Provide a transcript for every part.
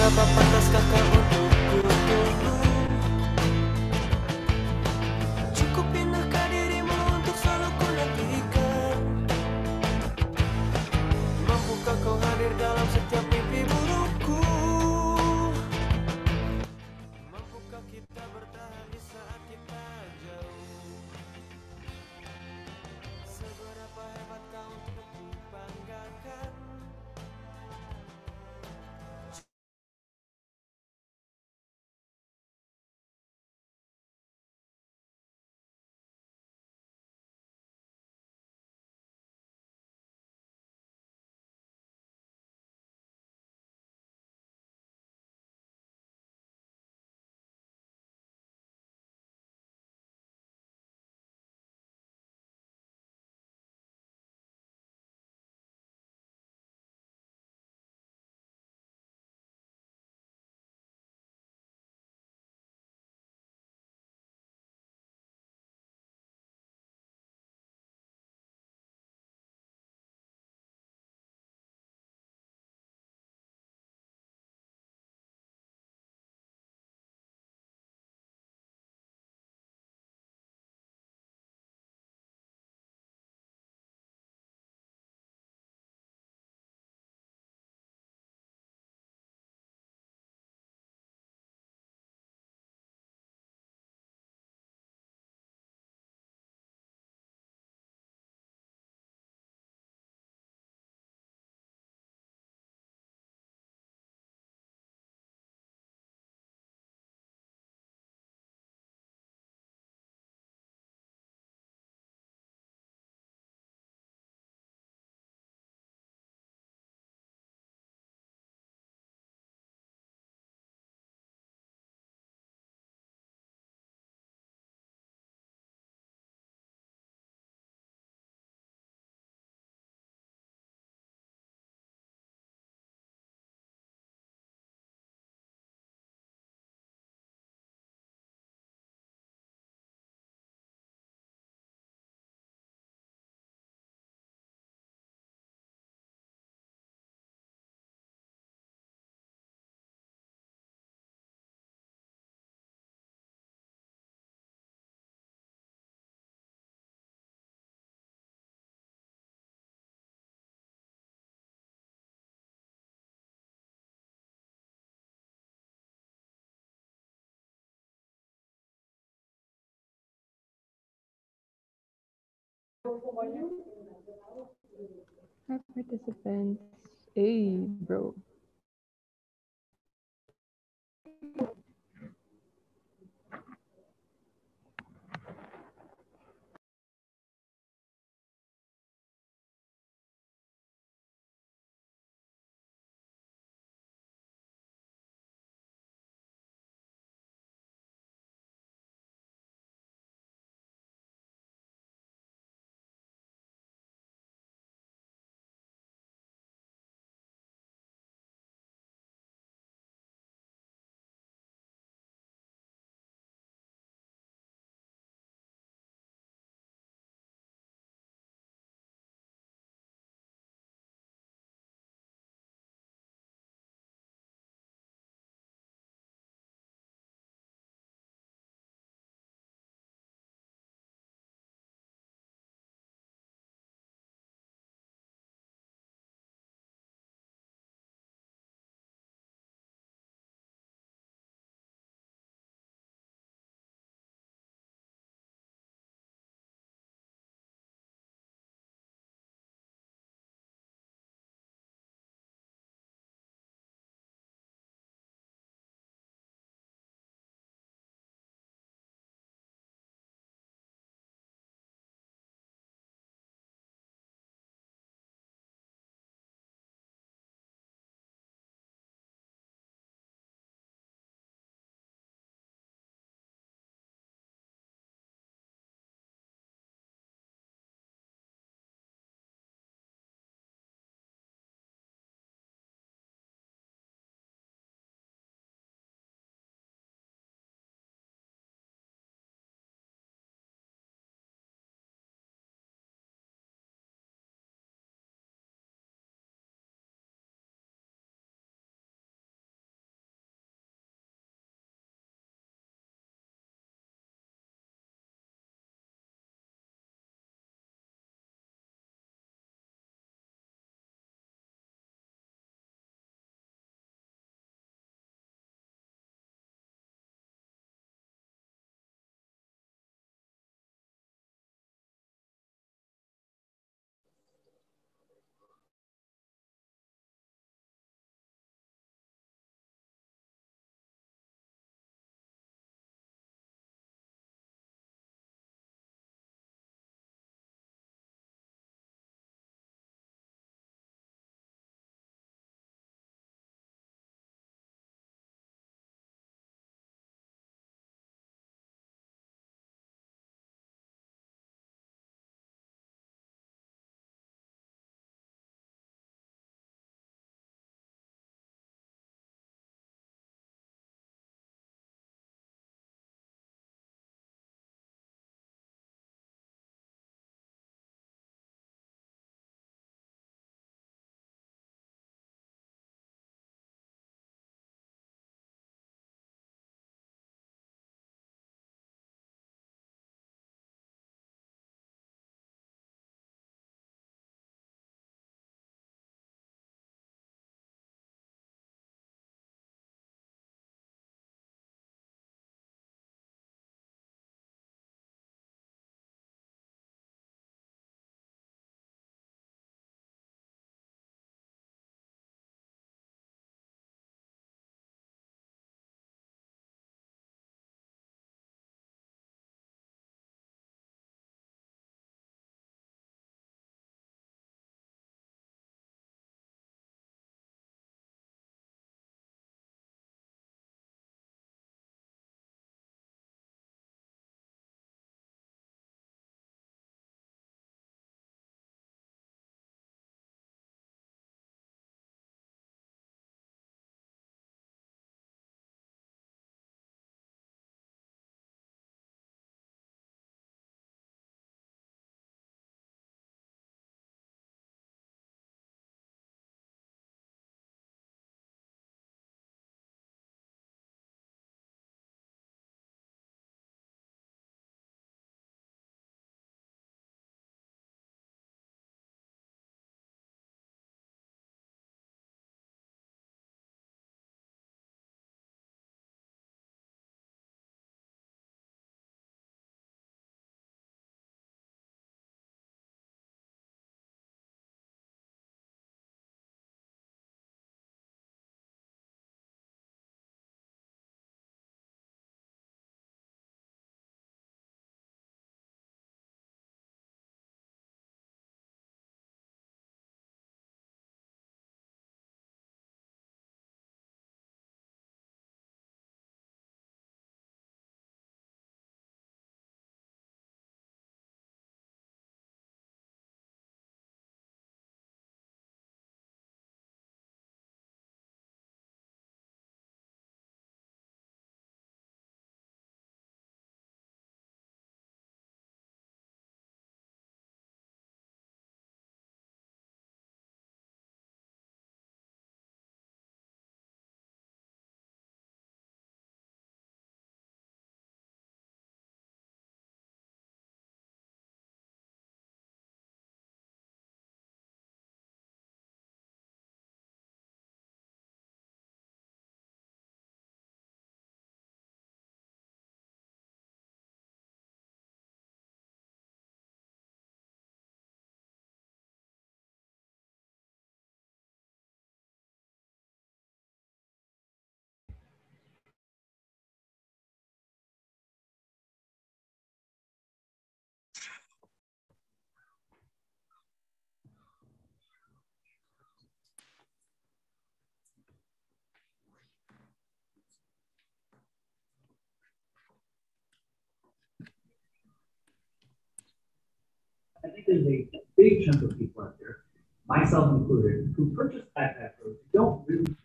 Seberapa pantaskah kau untuk ku tunggu? Cukup indahkah dirimu untuk selalu ku nantikan? Mampukah kau hadir dalam setiap mimpi burukku? Mampukah kita bertahan di saat kita jauh? Seberapa hebat kau untuk ku banggakan? Hi, participants. Hey, bro. I think there's a big chunk of people out there, myself included, who purchase backpack roads who don't really.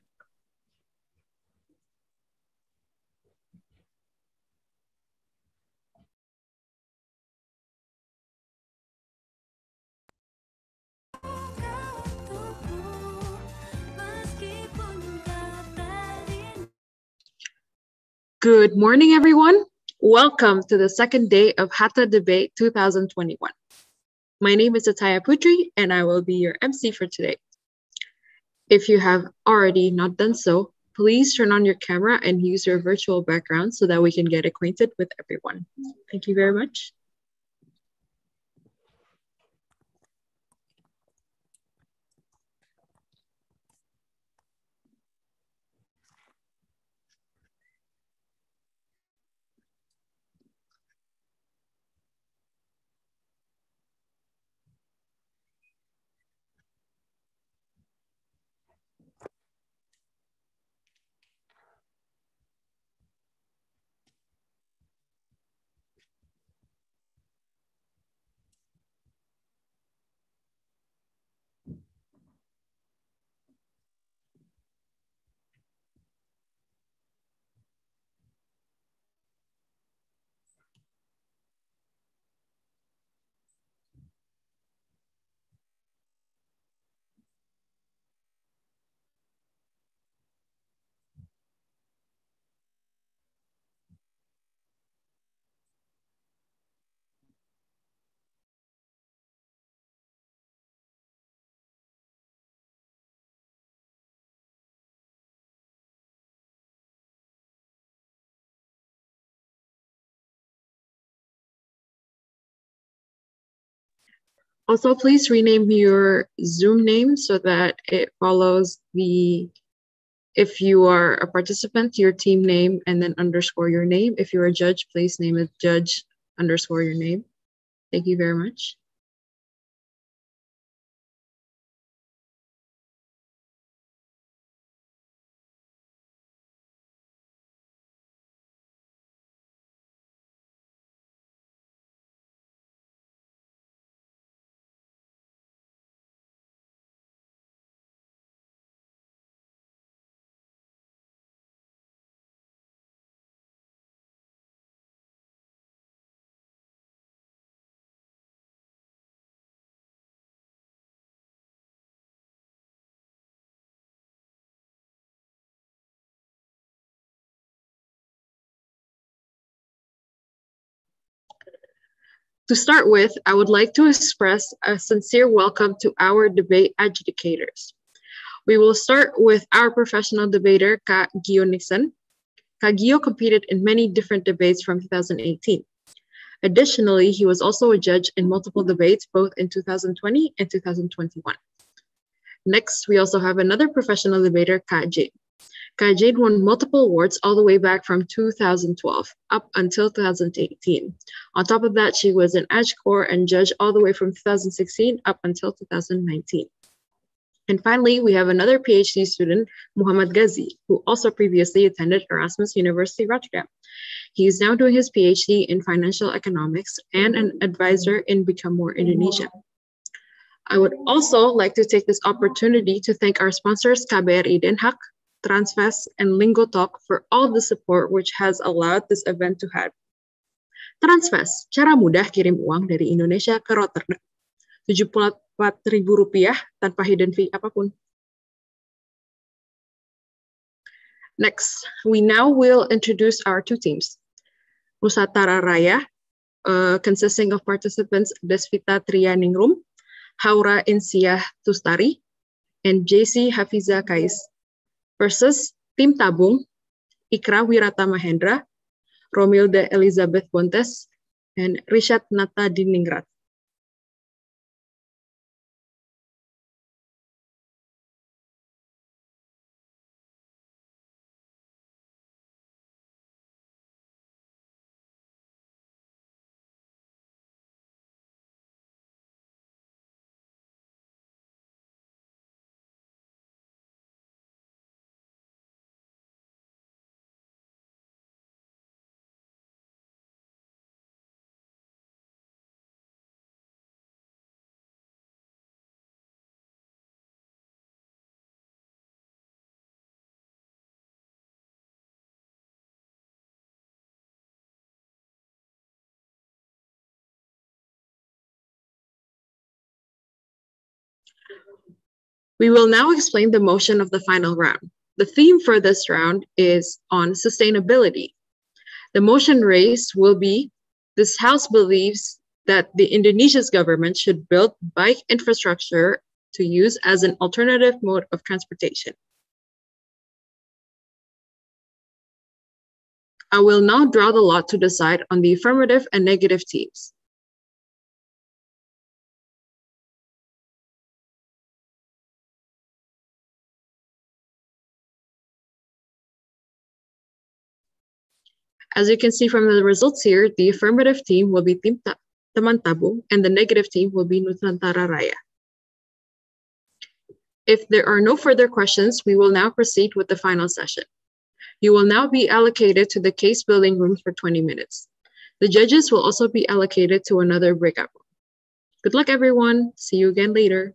Good morning, everyone. Welcome to the second day of Hatta Debate 2021. My name is Ataya Putri, and I will be your MC for today. If you have already not done so, please turn on your camera and use your virtual background so that we can get acquainted with everyone. Thank you very much. Also, please rename your Zoom name so that it follows if you are a participant, your team name, and then underscore your name. If you're a judge, please name it judge underscore your name. Thank you very much. To start with, I would like to express a sincere welcome to our debate adjudicators. We will start with our professional debater, Kak Gio Nixon. Kak Gio competed in many different debates from 2018. Additionally, he was also a judge in multiple debates both in 2020 and 2021. Next, we also have another professional debater, Kak Jade. Kak Jade won multiple awards all the way back from 2012 up until 2018. On top of that, she was an AJCOR and judge all the way from 2016 up until 2019. And finally, we have another PhD student, Muhammad Ghazi, who also previously attended Erasmus University Rotterdam. He is now doing his PhD in financial economics and an advisor in Become More Indonesia. I would also like to take this opportunity to thank our sponsors, KBRI Den Haag, Transfest, and Lingo Talk for all the support which has allowed this event to happen. Transfest, cara mudah kirim uang dari Indonesia ke Rotterdam. Rp74.000 tanpa hidden fee apapun. Next, we now will introduce our two teams. Nusantara Raya, consisting of participants Desvita Trianingrum, Haura Insiah Tustari, and JC Hafiza Kais, versus Tim Tabung, Ikra Wirata Mahendra, Romilda Elizabeth Bontes, and Rishat Nata Diningrat. We will now explain the motion of the final round. The theme for this round is on sustainability. The motion raised will be, this House believes that the Indonesia's government should build bike infrastructure to use as an alternative mode of transportation. I will now draw the lot to decide on the affirmative and negative teams. As you can see from the results here, the affirmative team will be Tim Teman Tabung and the negative team will be Nusantara Raya. If there are no further questions, we will now proceed with the final session. You will now be allocated to the case building room for 20 minutes. The judges will also be allocated to another breakout room. Good luck, everyone. See you again later.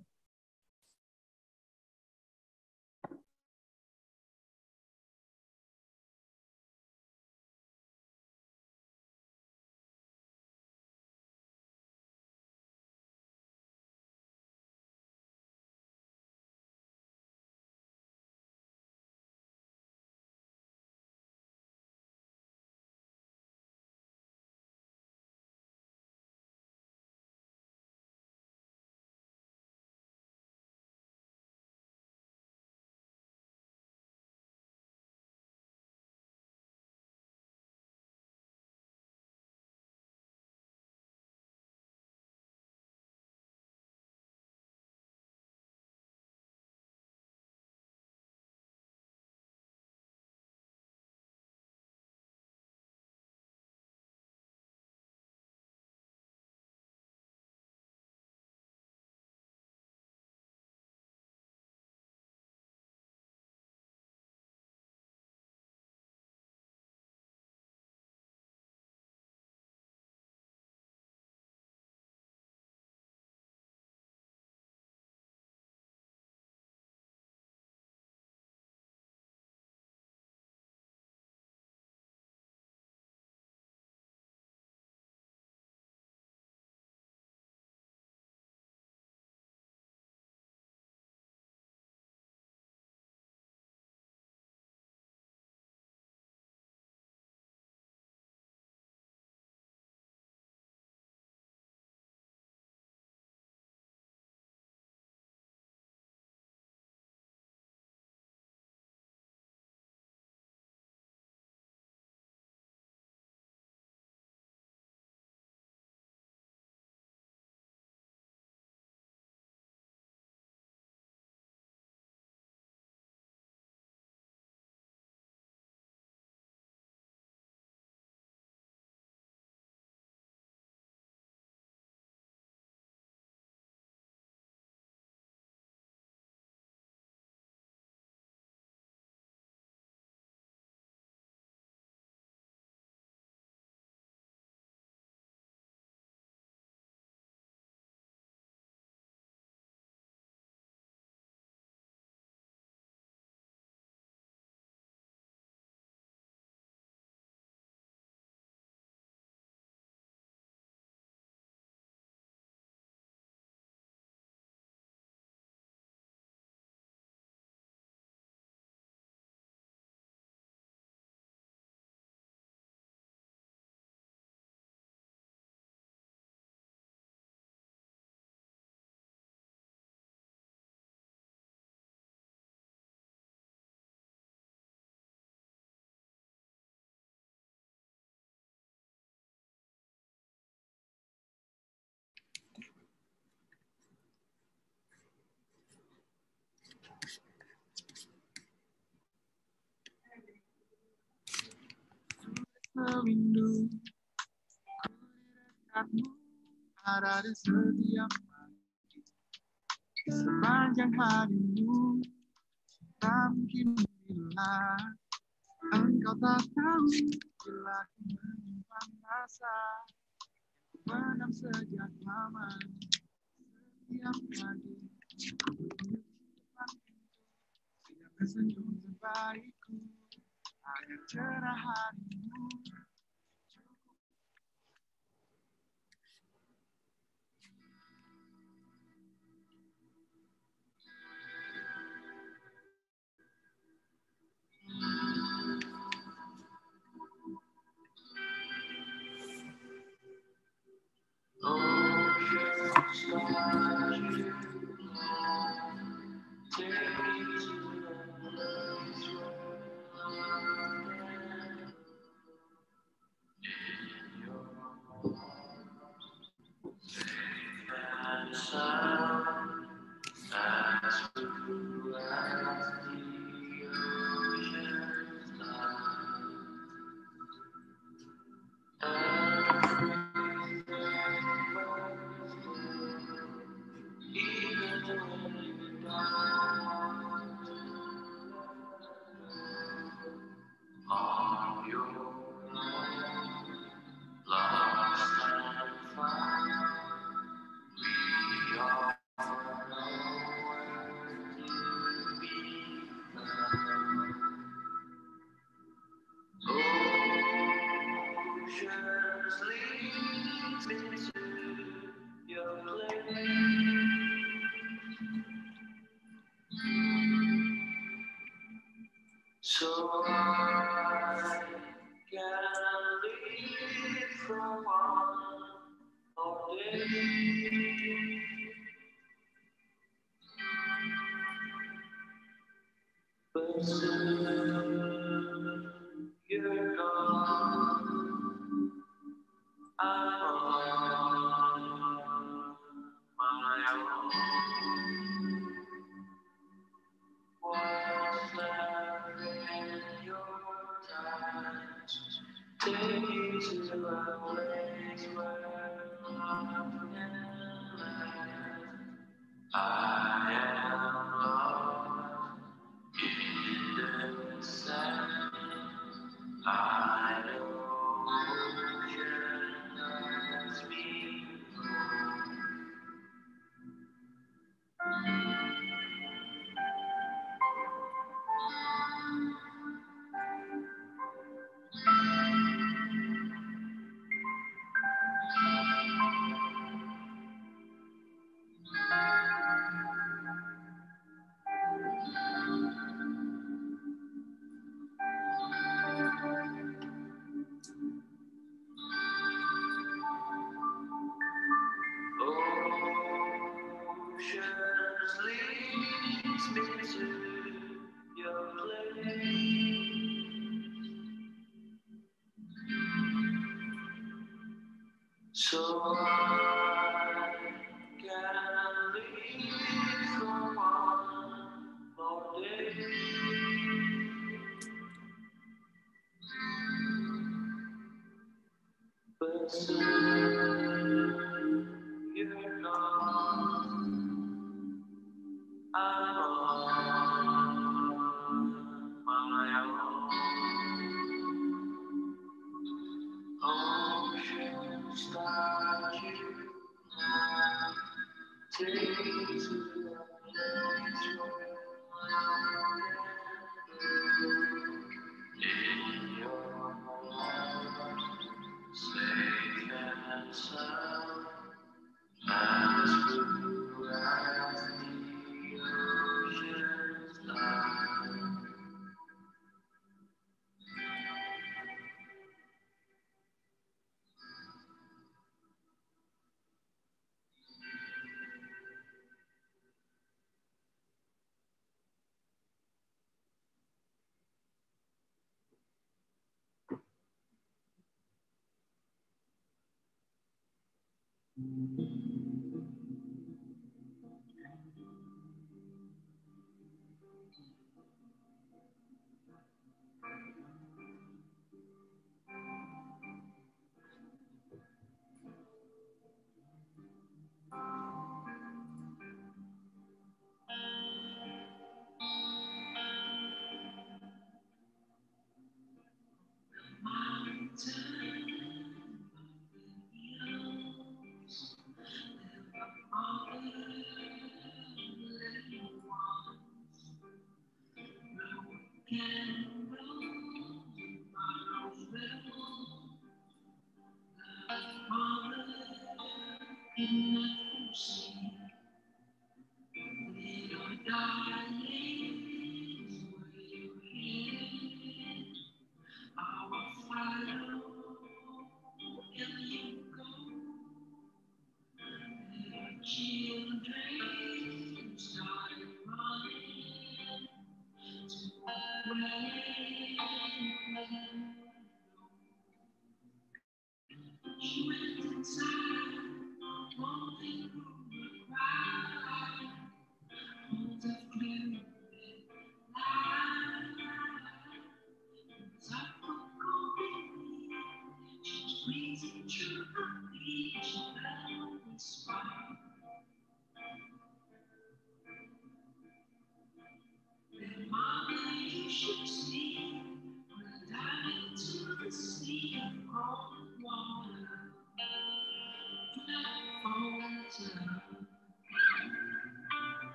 Merindu dekatmu ada di setiap pagi. Sepanjang harimu tak mungkin bila engkau tak tahu bila ku menyimpan rasa benam sejak lama. Setiap pagi aku tunggu depan pintu siap tersenyum terbaikku agar cerah harimu. So I can live for one more day. But soon you're gone. I'm on my own. What's left in your touch? Take me to a place where love can last. I am lost in the sand. I know ocean lets me go. Oceans leads me to your place. So I can live for one more day. But soon you're gone. I'm on my own. Oceans that you take me to a place where in your arms, safe and sound, as blue as the ocean's line.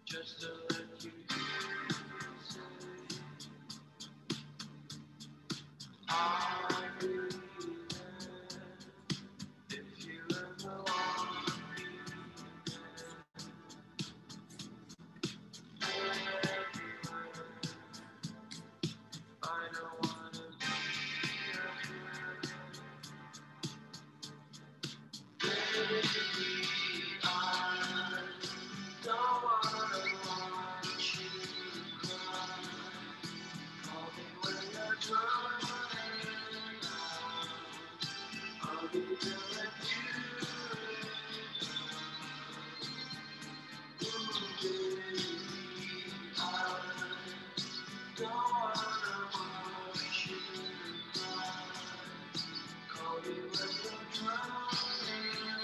Just to let you say, I'll be there if you ever want me there. I don't wanna be afraid. Baby, I don't wanna watch you cry. Call me when you're drowning. I'll be there with you. Ooh, baby, I don't wanna watch you cry. Call me when you're drowning.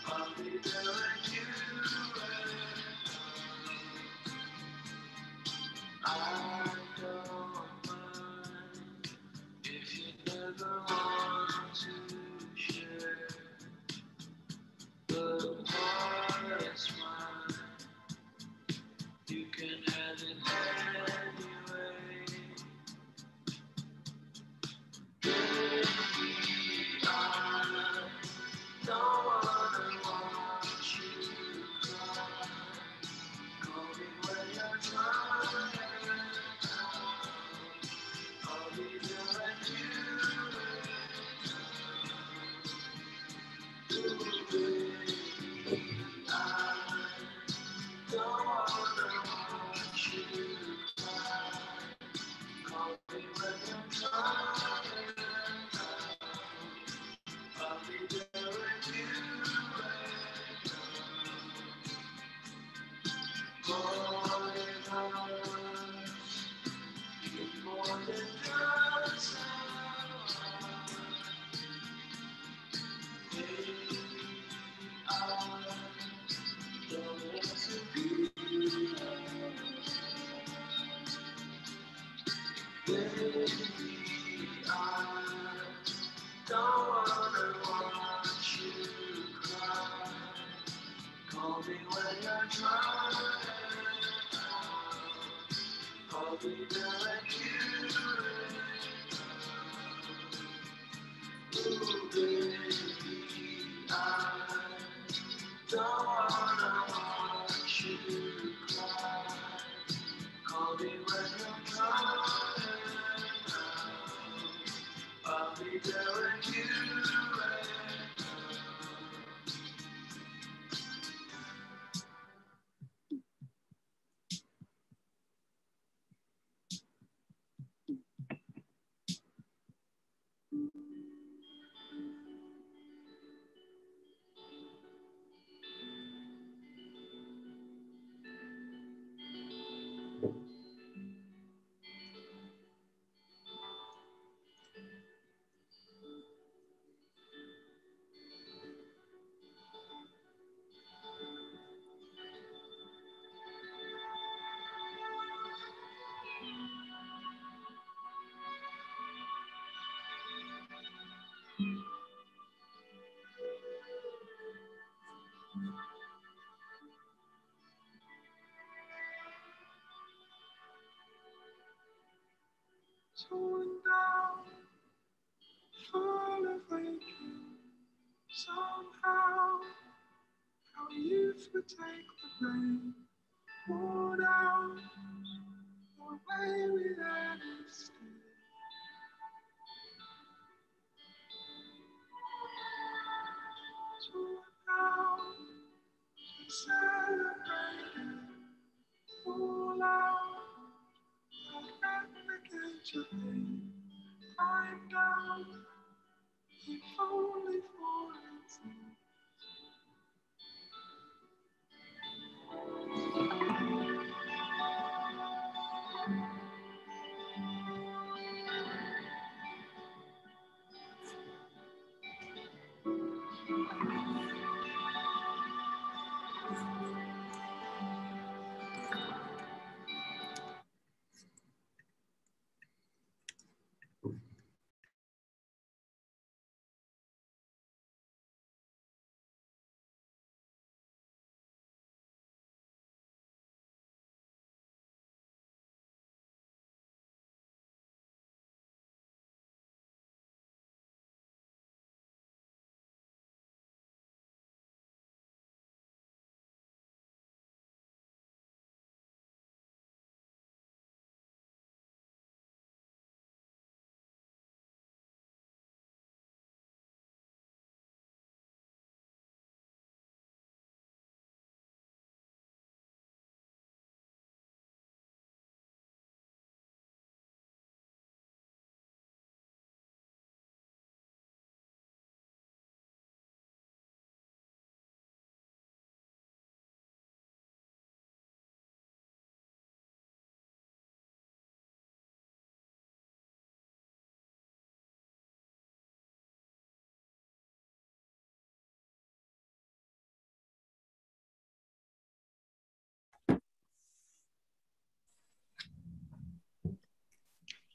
I'll be there with you. I don't mind if you never want to share, but what's mine, you can have it anyway. Baby, I don't wanna watch you cry. Call me when you're trying. I'll be there with you. Ooh, baby, I don't wanna watch you cry. Call me when you're trying. I'll be there with you. More than us, more than just baby, I don't want to be baby, I don't wanna watch you cry. Call me when you're trying. I'll be there with you. Ooh, baby, I don't wanna watch you cry. Call me when you're trying. I'll be there with you. Torn down, full of waking. Somehow, our youth would take the blame. Worn out, the way we let it stay. Torn down, celebrating. Fall out, never get to be. Climb down, if only for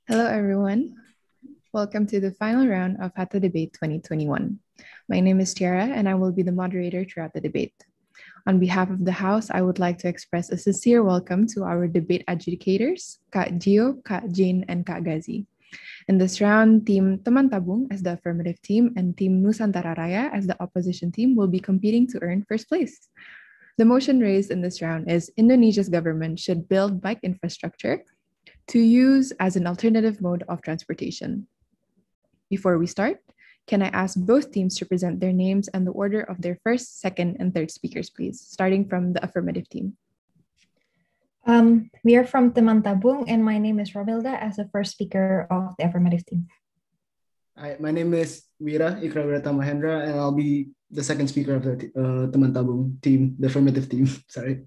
Hello, everyone. Welcome to the final round of Hatta Debate 2021. My name is Tiara, and I will be the moderator throughout the debate. On behalf of the House, I would like to express a sincere welcome to our debate adjudicators, Kak Gio, Kak Jane, and Kak Gazi. In this round, Team Teman Tabung as the affirmative team and Team Nusantara Raya as the opposition team will be competing to earn first place. The motion raised in this round is Indonesia's government should build bike infrastructure to use as an alternative mode of transportation. Before we start, can I ask both teams to present their names and the order of their first, second, and third speakers, please, starting from the affirmative team. We are from Teman Tabung, and my name is Romilda as the first speaker of the affirmative team. Hi, my name is Wira Ikrawirata Mahendra, and I'll be the second speaker of the Teman Tabung team, the affirmative team. Sorry.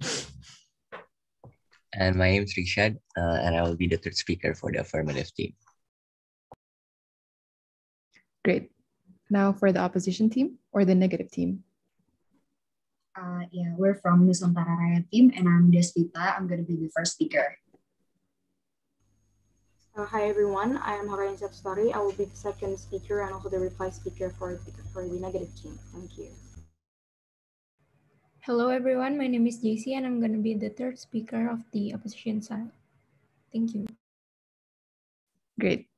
And my name is Rishad, and I will be the third speaker for the affirmative team. Great. Now for the opposition team or the negative team. Yeah, we're from Nusantara Raya team, and I'm Despita. I'm going to be the first speaker. Hi everyone, I am Harain Story. I will be the second speaker and also the reply speaker for the negative team. Thank you. Hello everyone, my name is JC and I'm going to be the third speaker of the opposition side. Thank you. Great.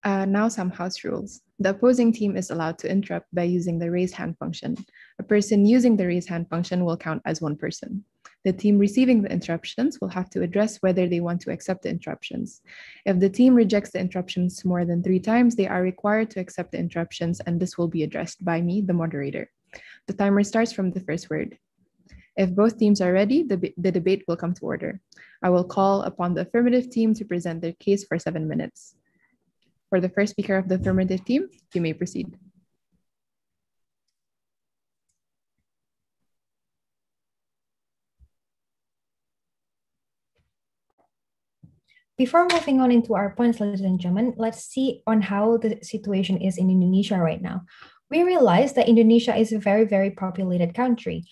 Now some house rules. The opposing team is allowed to interrupt by using the raise hand function. A person using the raise hand function will count as one person. The team receiving the interruptions will have to address whether they want to accept the interruptions. If the team rejects the interruptions more than 3 times, they are required to accept the interruptions, and this will be addressed by me, the moderator. The timer starts from the first word. If both teams are ready, the debate will come to order. I will call upon the affirmative team to present their case for 7 minutes. For the first speaker of the affirmative team, you may proceed. Before moving on into our points, ladies and gentlemen, let's see on how the situation is in Indonesia right now. We realize that Indonesia is a very, very populated country.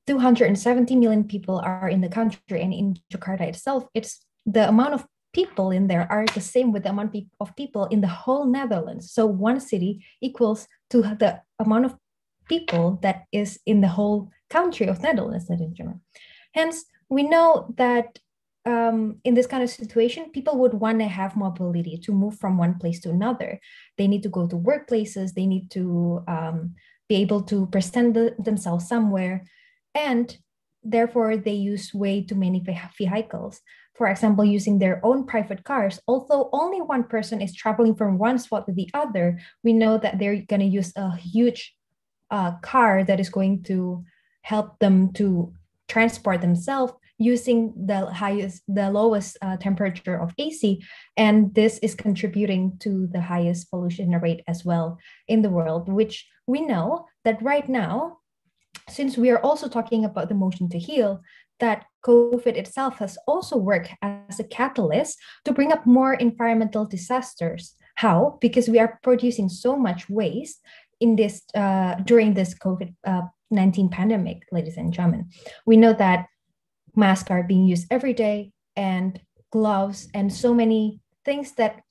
270 million people are in the country, and in Jakarta itself, it's the amount of people in there are the same with the amount of people in the whole Netherlands. So one city equals to the amount of people that is in the whole country of Netherlands, ladies and gentlemen. Hence, we know that in this kind of situation, people would want to have mobility to move from one place to another. They need to go to workplaces. They need to be able to present themselves somewhere. And therefore, they use way too many vehicles. For example, using their own private cars. Although only one person is traveling from one spot to the other, we know that they're going to use a huge car that is going to help them to transport themselves using the lowest temperature of AC, and this is contributing to the highest pollution rate as well in the world, which we know that right now, since we are also talking about the motion to heal, that COVID itself has also worked as a catalyst to bring up more environmental disasters. How? Because we are producing so much waste in this during this COVID-19 pandemic, ladies and gentlemen. We know that masks are being used every day, and gloves, and so many things that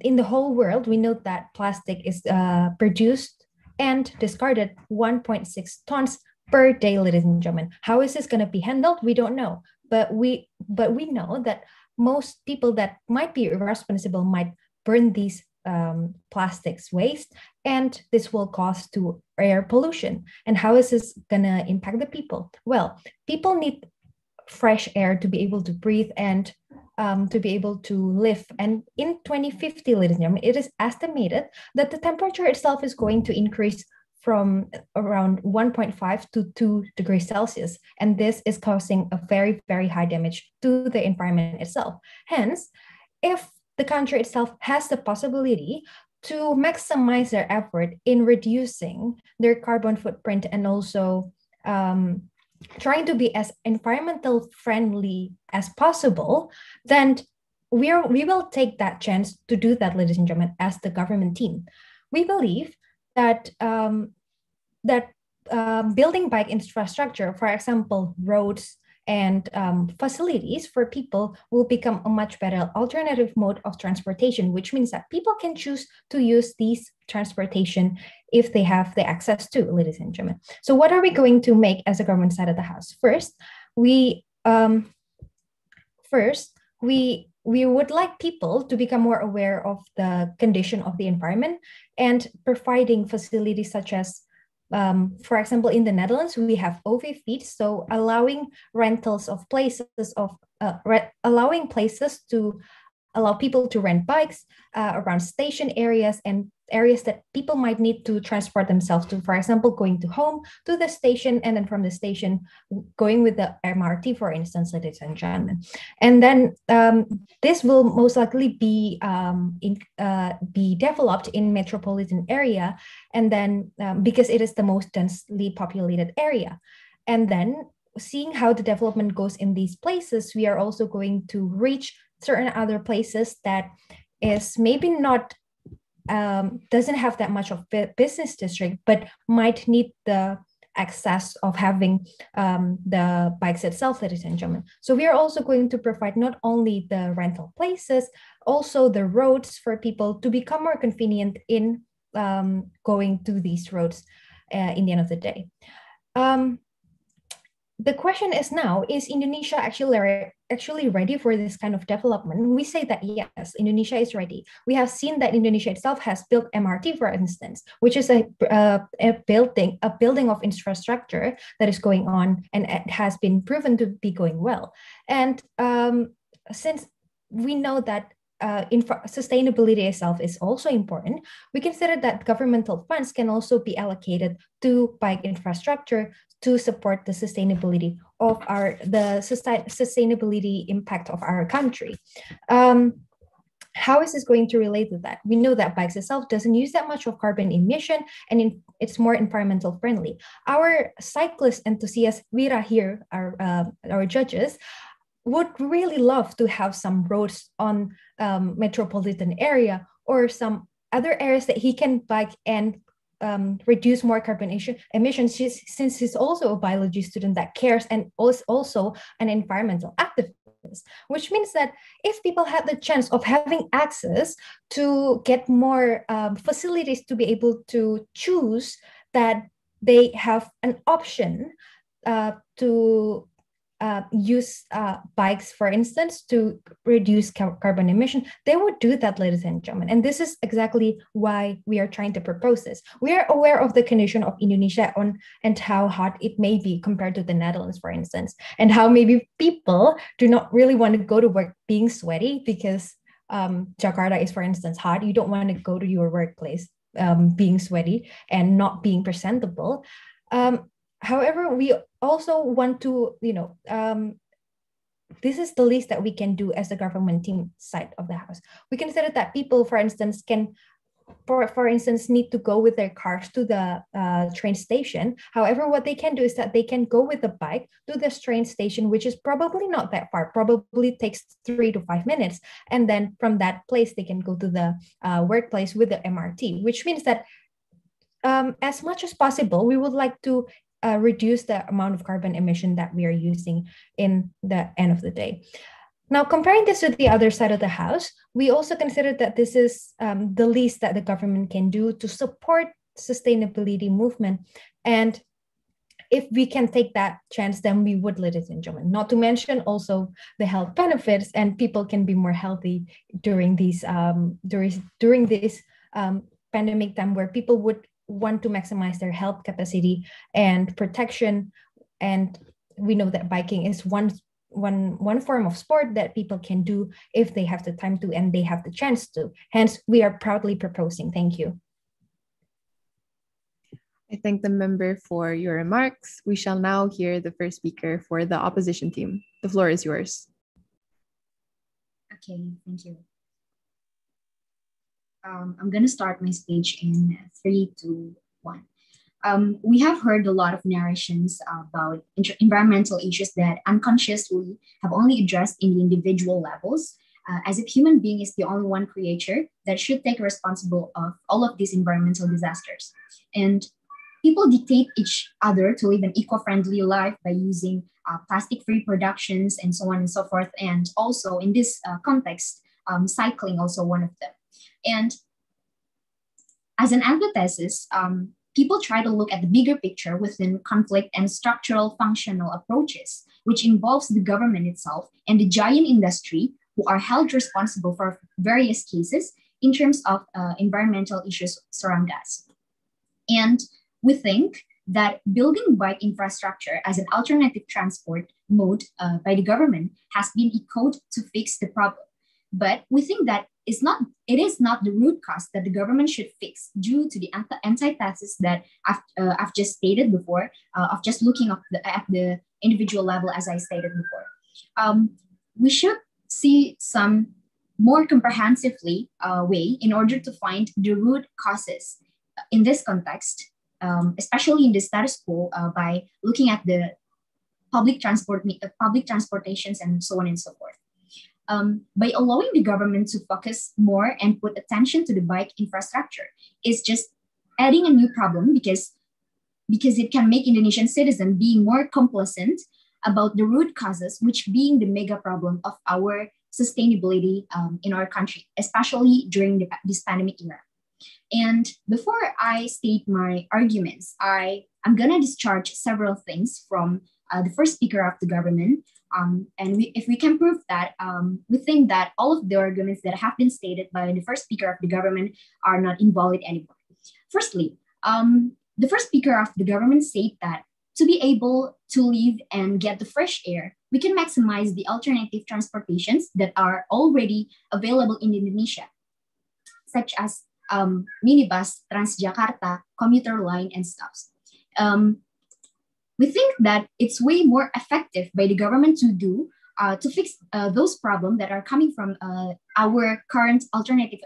in the whole world, we know that plastic is produced and discarded 1.6 tons per day, ladies and gentlemen. How is this going to be handled? We don't know. But we know that most people that might be irresponsible might burn these plastics waste, and this will cause to air pollution. And how is this going to impact the people? Well, people need fresh air to be able to breathe and to be able to live. And in 2050, ladies and gentlemen, it is estimated that the temperature itself is going to increase from around 1.5 to 2 degrees Celsius. And this is causing a very, very high damage to the environment itself. Hence, if the country itself has the possibility to maximize their effort in reducing their carbon footprint and also trying to be as environmental friendly as possible, then we will take that chance to do that, ladies and gentlemen, as the government team. We believe that building bike infrastructure, for example, roads and facilities for people will become a much better alternative mode of transportation, which means that people can choose to use these transportation if they have the access to, ladies and gentlemen. So what are we going to make as a government side of the house? We would like people to become more aware of the condition of the environment and providing facilities such as, for example, in the Netherlands, we have OV feeds, so allowing rentals of places allowing places to allow people to rent bikes around station areas and areas that people might need to transport themselves to, for example, going to home, to the station, and then from the station, going with the MRT, for instance, ladies and gentlemen. And then this will most likely be developed in metropolitan area, and then because it is the most densely populated area. And then seeing how the development goes in these places, we are also going to reach certain other places that is maybe not doesn't have that much of business district, but might need the access of having the bikes itself, ladies and gentlemen. So we are also going to provide not only the rental places, also the roads for people to become more convenient in going to these roads in the end of the day. The question is now, is Indonesia actually ready for this kind of development? We say that yes, Indonesia is ready. We have seen that Indonesia itself has built MRT, for instance, which is a building of infrastructure that is going on, and it has been proven to be going well. And since we know that sustainability itself is also important, we consider that governmental funds can also be allocated to bike infrastructure to support the sustainability of the sustainability impact of our country. How is this going to relate to that? We know that bikes itself doesn't use that much of carbon emission, and it's more environmental friendly. Our cyclist enthusiasts, Wira here, our judges, would really love to have some roads on metropolitan area or some other areas that he can bike and reduce more carbon emissions, since he's also a biology student that cares and is also an environmental activist, which means that if people have the chance of having access to get more facilities to be able to choose, that they have an option to use bikes, for instance, to reduce carbon emission, they would do that, ladies and gentlemen. And this is exactly why we are trying to propose this. We are aware of the condition of Indonesia and how hot it may be compared to the Netherlands, for instance, and how maybe people do not really want to go to work being sweaty because Jakarta is, for instance, hot. You don't want to go to your workplace being sweaty and not being presentable. However, we also want to, this is the least that we can do as the government team side of the house. We consider that people, for instance, can, for instance, need to go with their cars to the train station. However, what they can do is that they can go with the bike to this train station, which is probably not that far, probably takes 3 to 5 minutes. And then from that place, they can go to the workplace with the MRT, which means that as much as possible, we would like to reduce the amount of carbon emission that we are using in the end of the day. Now, comparing this to the other side of the house, we also consider that this is the least that the government can do to support sustainability movement. And if we can take that chance, then we would, ladies and gentlemen. Not to mention also the health benefits, and people can be more healthy during these during this pandemic time, where people would want to maximize their health capacity and protection. And we know that biking is one form of sport that people can do if they have the time to and they have the chance to. Hence, we are proudly proposing. Thank you. I thank the member for your remarks. We shall now hear the first speaker for the opposition team. The floor is yours. Okay, thank you. I'm going to start my speech in 3, 2, 1. We have heard a lot of narrations about environmental issues that unconsciously have only addressed in the individual levels, as if human being is the only one creature that should take responsible of all of these environmental disasters. And People dictate each other to live an eco-friendly life by using plastic-free productions and so on and so forth. And also in this context, cycling also one of them. And as an antithesis, people try to look at the bigger picture within conflict and structural functional approaches, which involves the government itself and the giant industry who are held responsible for various cases in terms of environmental issues surround us. And we think that building bike infrastructure as an alternative transport mode by the government has been echoed to fix the problem. But we think that it is not the root cause that the government should fix due to the antithesis that I've just stated before, of just looking at the individual level, as I stated before. We should see some more comprehensively way in order to find the root causes in this context, especially in the status quo, by looking at the public transportations and so on and so forth. By allowing the government to focus more and put attention to the bike infrastructure is just adding a new problem because it can make Indonesian citizens being more complacent about the root causes, which being the mega problem of our sustainability in our country, especially during this pandemic era. And before I state my arguments, I'm going to discharge several things from the first speaker of the government. If we can prove that, we think that all of the arguments that have been stated by the first speaker of the government are not invalid anymore. Firstly, the first speaker of the government said that to be able to live and get the fresh air, we can maximize the alternative transportations that are already available in Indonesia, such as minibus, Transjakarta, commuter line, and stuff. We think that it's way more effective by the government to fix those problems that are coming from our current alternative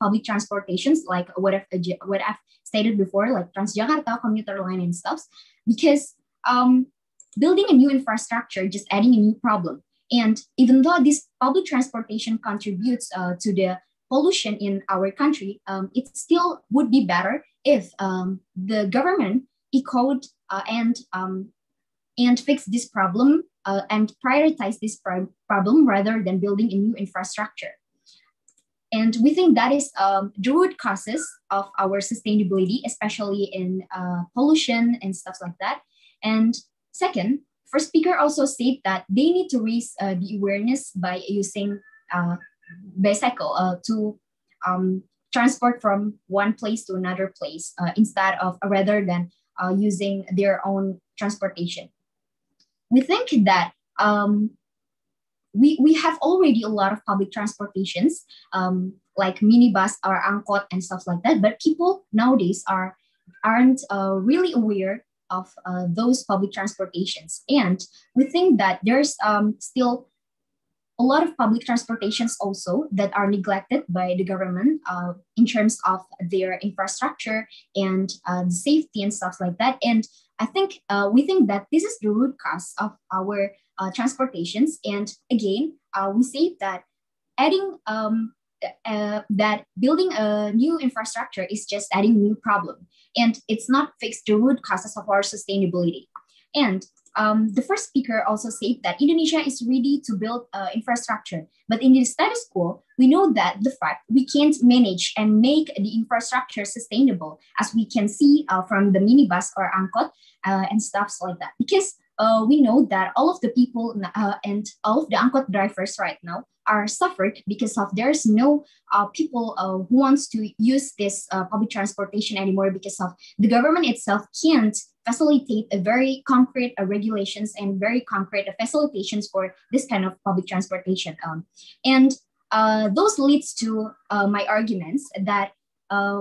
public transportations, like what I've stated before, like Transjakarta, commuter line, and stuff, because building a new infrastructure just adding a new problem. And even though this public transportation contributes to the pollution in our country, it still would be better if the government echoed and fix this problem and prioritize this problem rather than building a new infrastructure. And we think that is the root causes of our sustainability, especially in pollution and stuff like that. And second, first speaker also said that they need to raise the awareness by using bicycle to transport from one place to another place instead of rather than using their own transportation. We think that we have already a lot of public transportations like minibus or angkot and stuff like that, but people nowadays aren't really aware of those public transportations. And we think that there's still a lot of public transportations also that are neglected by the government in terms of their infrastructure and safety and stuff like that. And I think we think that this is the root cause of our transportations. And again, we say that adding that building a new infrastructure is just adding a new problem, and it's not fixed the root causes of our sustainability. And the first speaker also said that Indonesia is ready to build infrastructure, but in the status quo, we know that the fact we can't manage and make the infrastructure sustainable, as we can see from the minibus or angkot and stuff like that, because we know that all of the people and all of the angkot drivers right now are suffered because of there's no people who wants to use this public transportation anymore, because of the government itself can't facilitate a very concrete regulations and very concrete facilitations for this kind of public transportation. And those leads to my arguments that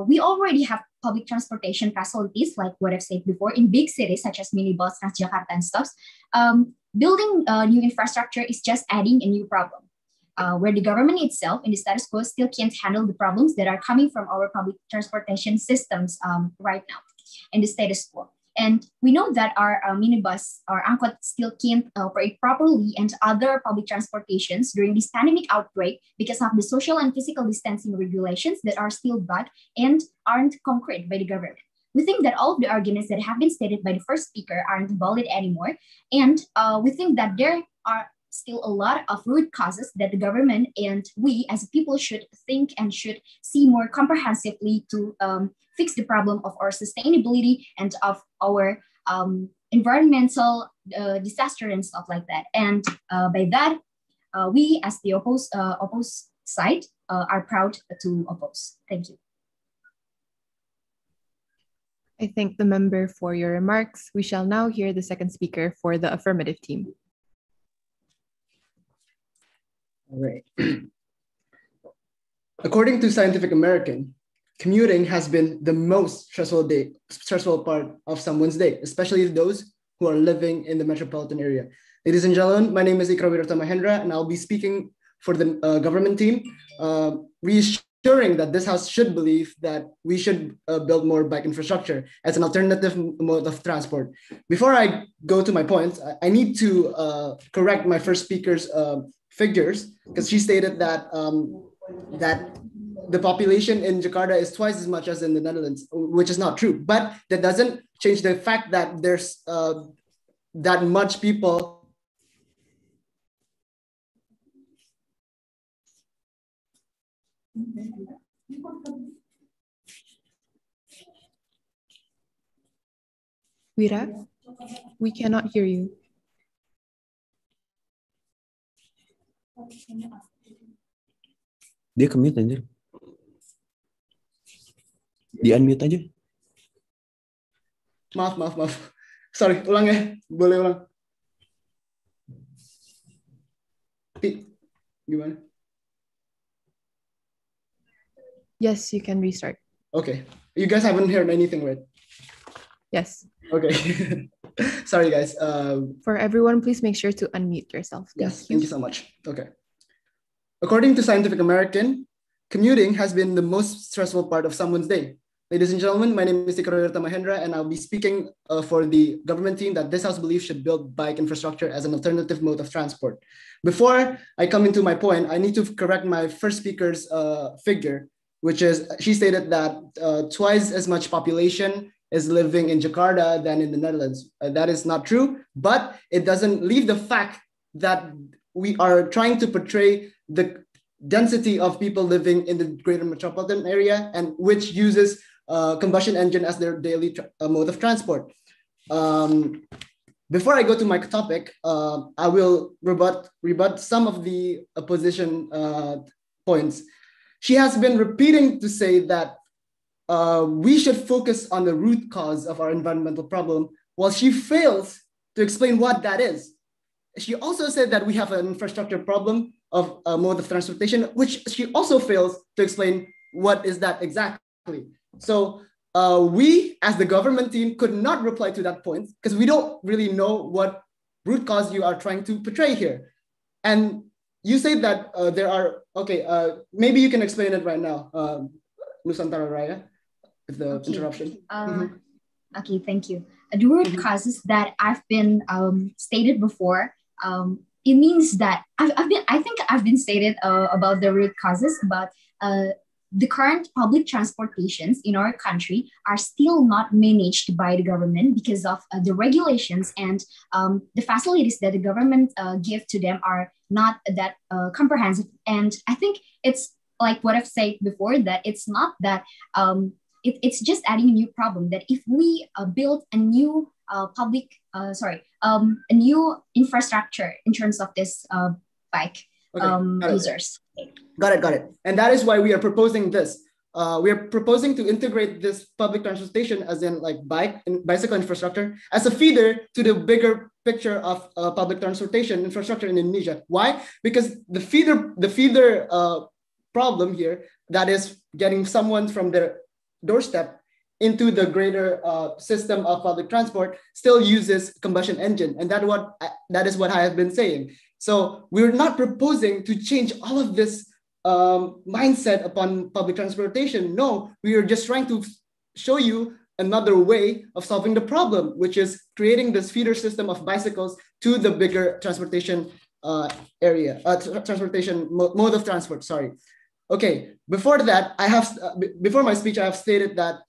we already have public transportation facilities, like what I've said before, in big cities such as minibus, Transjakarta, and stuff. Building new infrastructure is just adding a new problem, where the government itself in the status quo still can't handle the problems that are coming from our public transportation systems right now in the status quo. And we know that our minibus or angkot still can't operate properly and other public transportations during this pandemic outbreak because of the social and physical distancing regulations that are still bad and aren't concrete by the government. we think that all of the arguments that have been stated by the first speaker aren't valid anymore. And we think that there are still a lot of root causes that the government and we as people should think and should see more comprehensively to fix the problem of our sustainability and of our environmental disaster and stuff like that. And by that, we as the opposed side are proud to oppose. Thank you. I thank the member for your remarks. We shall now hear the second speaker for the affirmative team. All right. According to Scientific American, commuting has been the most stressful part of someone's day, especially those who are living in the metropolitan area. Ladies and gentlemen, my name is Ikrawirata Mahendra, and I'll be speaking for the government team, reassuring that this House should believe that we should build more bike infrastructure as an alternative mode of transport. Before I go to my points, I need to correct my first speaker's figures, because she stated that that the population in Jakarta is twice as much as in the Netherlands, which is not true. But that doesn't change the fact that there's that much people. Wira, we cannot hear you. Dia ke-mute anjir. Di-unmute aja. Maaf. Sorry, ulang ya. Boleh ulang. Gimana? Yes, you can restart. Okay. You guys haven't heard anything, right? Yes. Okay. Sorry, guys. For everyone, please make sure to unmute yourself. Thank you so much. Okay. According to Scientific American, commuting has been the most stressful part of someone's day. Ladies and gentlemen, my name is Ikrawirata Mahendra, and I'll be speaking for the government team that this House believes should build bike infrastructure as an alternative mode of transport. Before I come into my point, I need to correct my first speaker's figure, which is she stated that twice as much population is living in Jakarta than in the Netherlands. That is not true, but it doesn't leave the fact that we are trying to portray the density of people living in the greater metropolitan area and which uses combustion engine as their daily mode of transport. Before I go to my topic, I will rebut some of the opposition points. She has been repeating to say that we should focus on the root cause of our environmental problem, while she fails to explain what that is. She also said that we have an infrastructure problem of a mode of transportation, which she also fails to explain what is that exactly. So we, as the government team, could not reply to that point because we don't really know what root cause you are trying to portray here. And you say that there are, maybe you can explain it right now, Nusantara Raya, with the interruption. Okay, thank you. The root causes that I've been stated before, it means that I think I've been stated about the root causes, but the current public transportations in our country are still not managed by the government because of the regulations and the facilities that the government give to them are not that comprehensive. And I think it's like what I've said before, that it's not that it's just adding a new problem, that if we build a new a new infrastructure in terms of this bike users. Got it. And that is why we are proposing this. We are proposing to integrate this public transportation, as in like bicycle infrastructure, as a feeder to the bigger picture of public transportation infrastructure in Indonesia. Why? Because the feeder problem here, that is getting someone from their doorstep into the greater system of public transport, still uses combustion engine, and that is what I have been saying. So we're not proposing to change all of this mindset upon public transportation. No, we are just trying to show you another way of solving the problem, which is creating this feeder system of bicycles to the bigger transportation mode of transport. Sorry. Okay. Before that, before my speech, I have stated that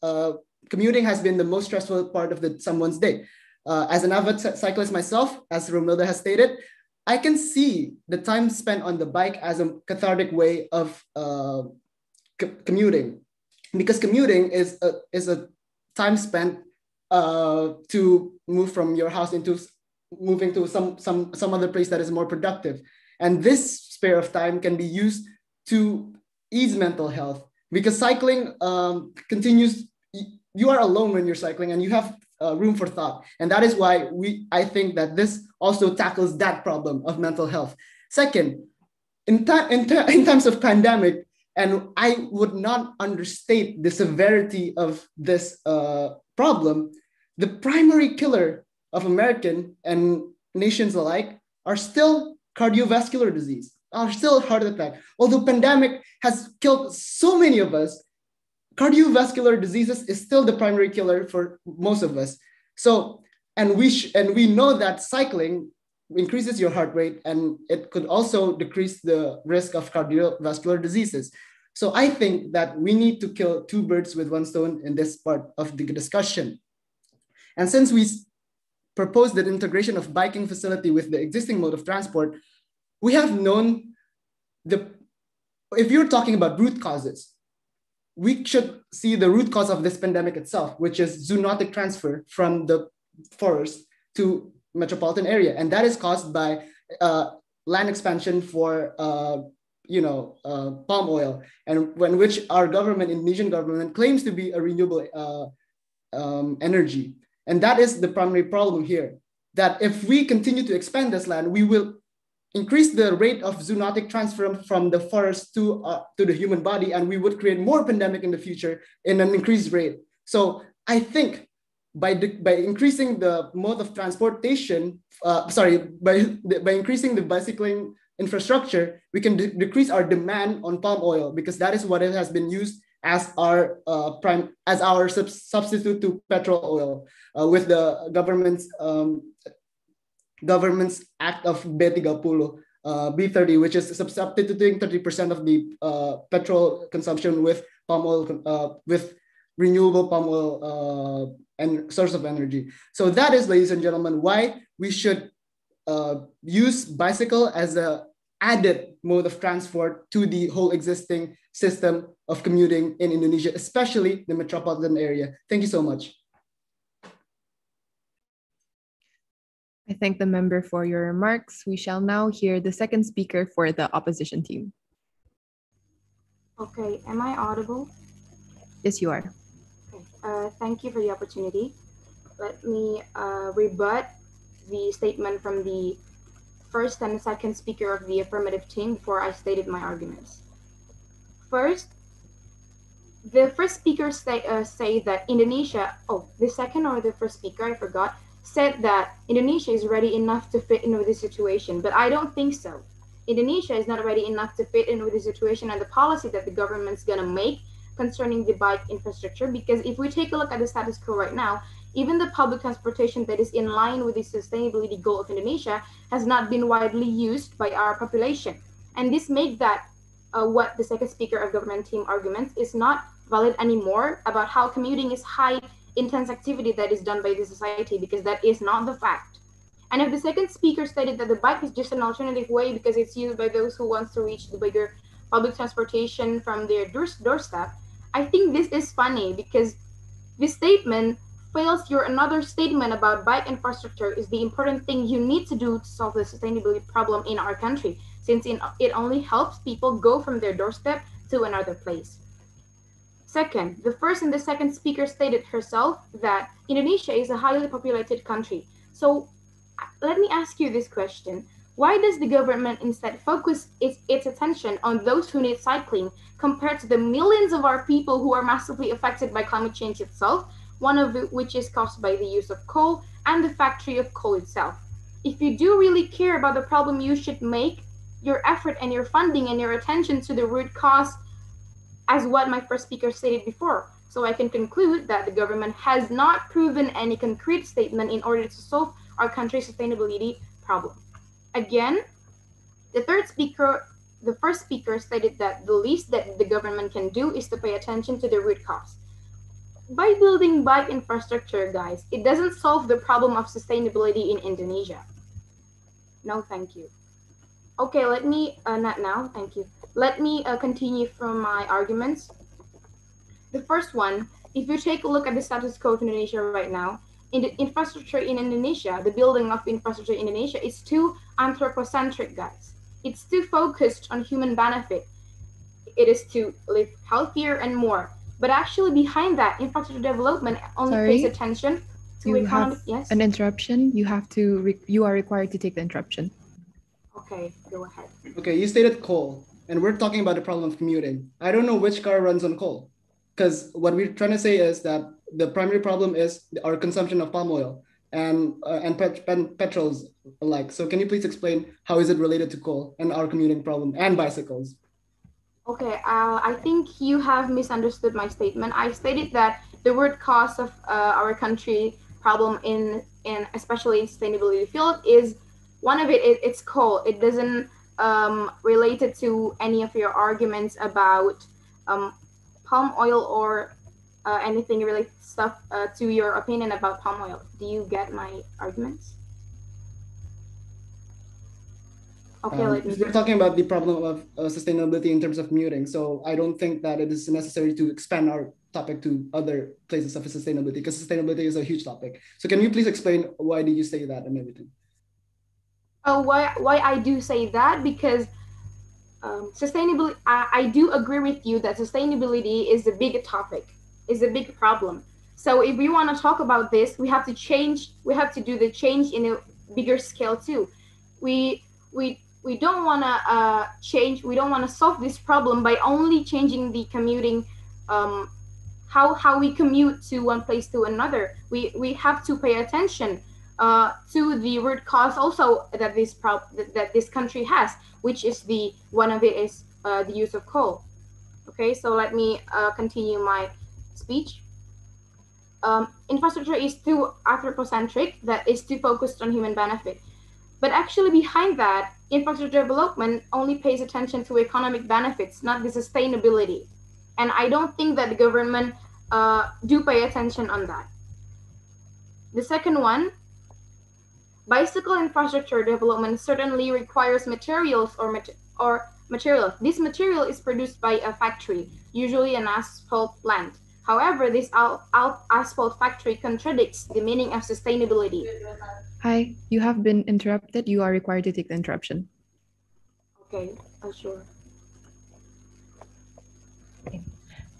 commuting has been the most stressful part of someone's day. As an avid cyclist myself, as Romilda has stated, I can see the time spent on the bike as a cathartic way of commuting, because commuting is a time spent to move from your house into moving to some other place that is more productive. And this spare of time can be used to ease mental health, because cycling continues. You are alone when you're cycling, and you have room for thought. And that is why I think that this also tackles that problem of mental health. Second, in times of pandemic, and I would not understate the severity of this problem, the primary killer of American and nations alike are still cardiovascular disease, are still heart attack. Although pandemic has killed so many of us, cardiovascular diseases is still the primary killer for most of us. So, and we know that cycling increases your heart rate, and it could also decrease the risk of cardiovascular diseases. So I think that we need to kill two birds with one stone in this part of the discussion. And since we proposed the integration of biking facility with the existing mode of transport, we have known if you're talking about root causes, we should see the root cause of this pandemic itself, which is zoonotic transfer from the forest to metropolitan area. And that is caused by land expansion for palm oil, and which our government, Indonesian government, claims to be a renewable energy. And that is the primary problem here, that if we continue to expand this land, we will increase the rate of zoonotic transfer from the forest to the human body, and we would create more pandemic in the future in an increased rate. So I think by increasing the mode of transportation, by increasing the bicycling infrastructure, we can decrease our demand on palm oil, because that is what it has been used as our substitute to petrol oil with the government's act of B30, B30, which is substituting 30% of the petrol consumption with palm oil, with renewable palm oil and source of energy. So that is, ladies and gentlemen, why we should use bicycle as a added mode of transport to the whole existing system of commuting in Indonesia, especially the metropolitan area. Thank you so much. I thank the member for your remarks. We shall now hear the second speaker for the opposition team. Okay, am I audible? Yes, you are. Okay. Thank you for the opportunity. Let me rebut the statement from the first and second speaker of the affirmative team before I stated my arguments. First, the first speaker say that Indonesia, the second or the first speaker, I forgot, said that Indonesia is ready enough to fit in with this situation, but I don't think so. Indonesia is not ready enough to fit in with the situation and the policy that the government's gonna make concerning the bike infrastructure, because if we take a look at the status quo right now, even the public transportation that is in line with the sustainability goal of Indonesia has not been widely used by our population. And this makes that what the second speaker of government team arguments is not valid anymore about how commuting is high intense activity that is done by the society, because that is not the fact. And if the second speaker stated that the bike is just an alternative way because it's used by those who wants to reach the bigger public transportation from their doorstep, I think this is funny, because this statement fails your another statement about bike infrastructure is the important thing you need to do to solve the sustainability problem in our country, since it only helps people go from their doorstep to another place. Second, the first and the second speaker stated herself that Indonesia is a highly populated country. So let me ask you this question. Why does the government instead focus its attention on those who need cycling compared to the millions of our people who are massively affected by climate change itself, one of which is caused by the use of coal and the factory of coal itself? If you do really care about the problem, you should make your effort and your funding and your attention to the root cause, as what my first speaker stated before. So I can conclude that the government has not proven any concrete statement in order to solve our country's sustainability problem. Again, the first speaker stated that the least that the government can do is to pay attention to the root cause. by building bike infrastructure, guys, it doesn't solve the problem of sustainability in Indonesia. No, thank you. Okay, let me, not now, thank you. Let me continue from my arguments. The first one, if you take a look at the status quo of Indonesia right now, in the infrastructure in Indonesia, the building of infrastructure in Indonesia is too anthropocentric, guys. It's too focused on human benefit. It is to live healthier and more. But actually behind that, infrastructure development only pays attention to you economic, have yes? an interruption. You are required to take the interruption. Okay, go ahead. Okay, you stated coal, and we're talking about the problem of commuting. I don't know which car runs on coal, because what we're trying to say is that the primary problem is our consumption of palm oil and petrols alike. So can you please explain how is it related to coal and our commuting problem and bicycles? Okay, I think you have misunderstood my statement. I stated that the root cause of our country problem in especially in sustainability field is one of it's coal. It doesn't relate it to any of your arguments about palm oil or anything related stuff to your opinion about palm oil. Do you get my arguments? Okay, let me. We're talking about the problem of sustainability in terms of commuting. So I don't think that it is necessary to expand our topic to other places of sustainability, because sustainability is a huge topic. So can you please explain why did you say that and everything? Why I do say that, because sustainability, I do agree with you that sustainability is a big topic, is a big problem. So if we want to talk about this, we have to change, we have to do the change in a bigger scale too. We don't want to change, we don't want to solve this problem by only changing the commuting, how we commute to one place to another. We have to pay attention to the root cause also that that this country has, which is the one of it is the use of coal. Okay, so let me continue my speech. Infrastructure is too anthropocentric, that is too focused on human benefit. But actually behind that, infrastructure development only pays attention to economic benefits, not the sustainability. And I don't think that the government do pay attention on that. The second one, bicycle infrastructure development certainly requires materials or material. This material is produced by a factory, usually an asphalt plant. However, this asphalt factory contradicts the meaning of sustainability. Hi, you have been interrupted. You are required to take the interruption. Okay, sure.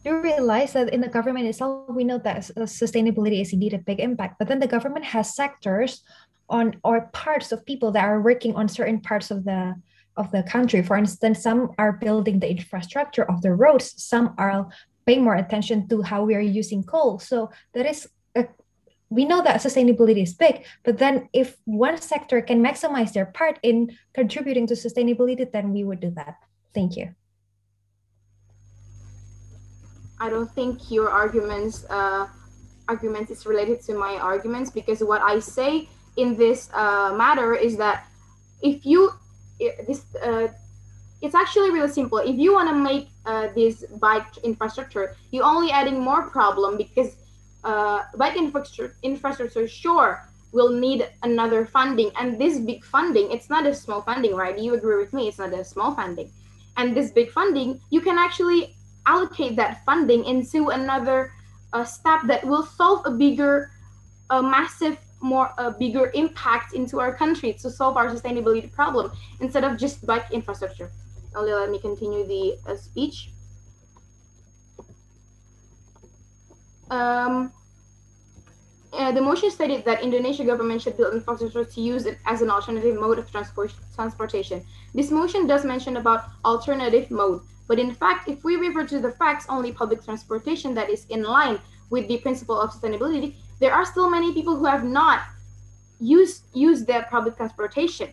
You realize that in the government itself, we know that sustainability is indeed a big impact, but then the government has sectors on or parts of people that are working on certain parts of the country. For instance, some are building the infrastructure of the roads, some are paying more attention to how we are using coal. So there is we know that sustainability is big, but then if one sector can maximize their part in contributing to sustainability, then we would do that. Thank you. I don't think your arguments is related to my arguments, because what I say in this matter is that if you it's actually really simple. If you want to make this bike infrastructure, you only adding more problem, because bike infrastructure sure will need another funding, and this big funding, it's not a small funding, right? You agree with me? It's not a small funding, and this big funding, you can actually allocate that funding into another step that will solve a bigger, a massive, bigger impact into our country to solve our sustainability problem, instead of just bike infrastructure. Only let me continue the speech. The motion stated that Indonesia government should build infrastructure to use it as an alternative mode of transportation. This motion does mention about alternative mode, but in fact, if we refer to the facts, only public transportation that is in line with the principle of sustainability, there are still many people who have not used that public transportation.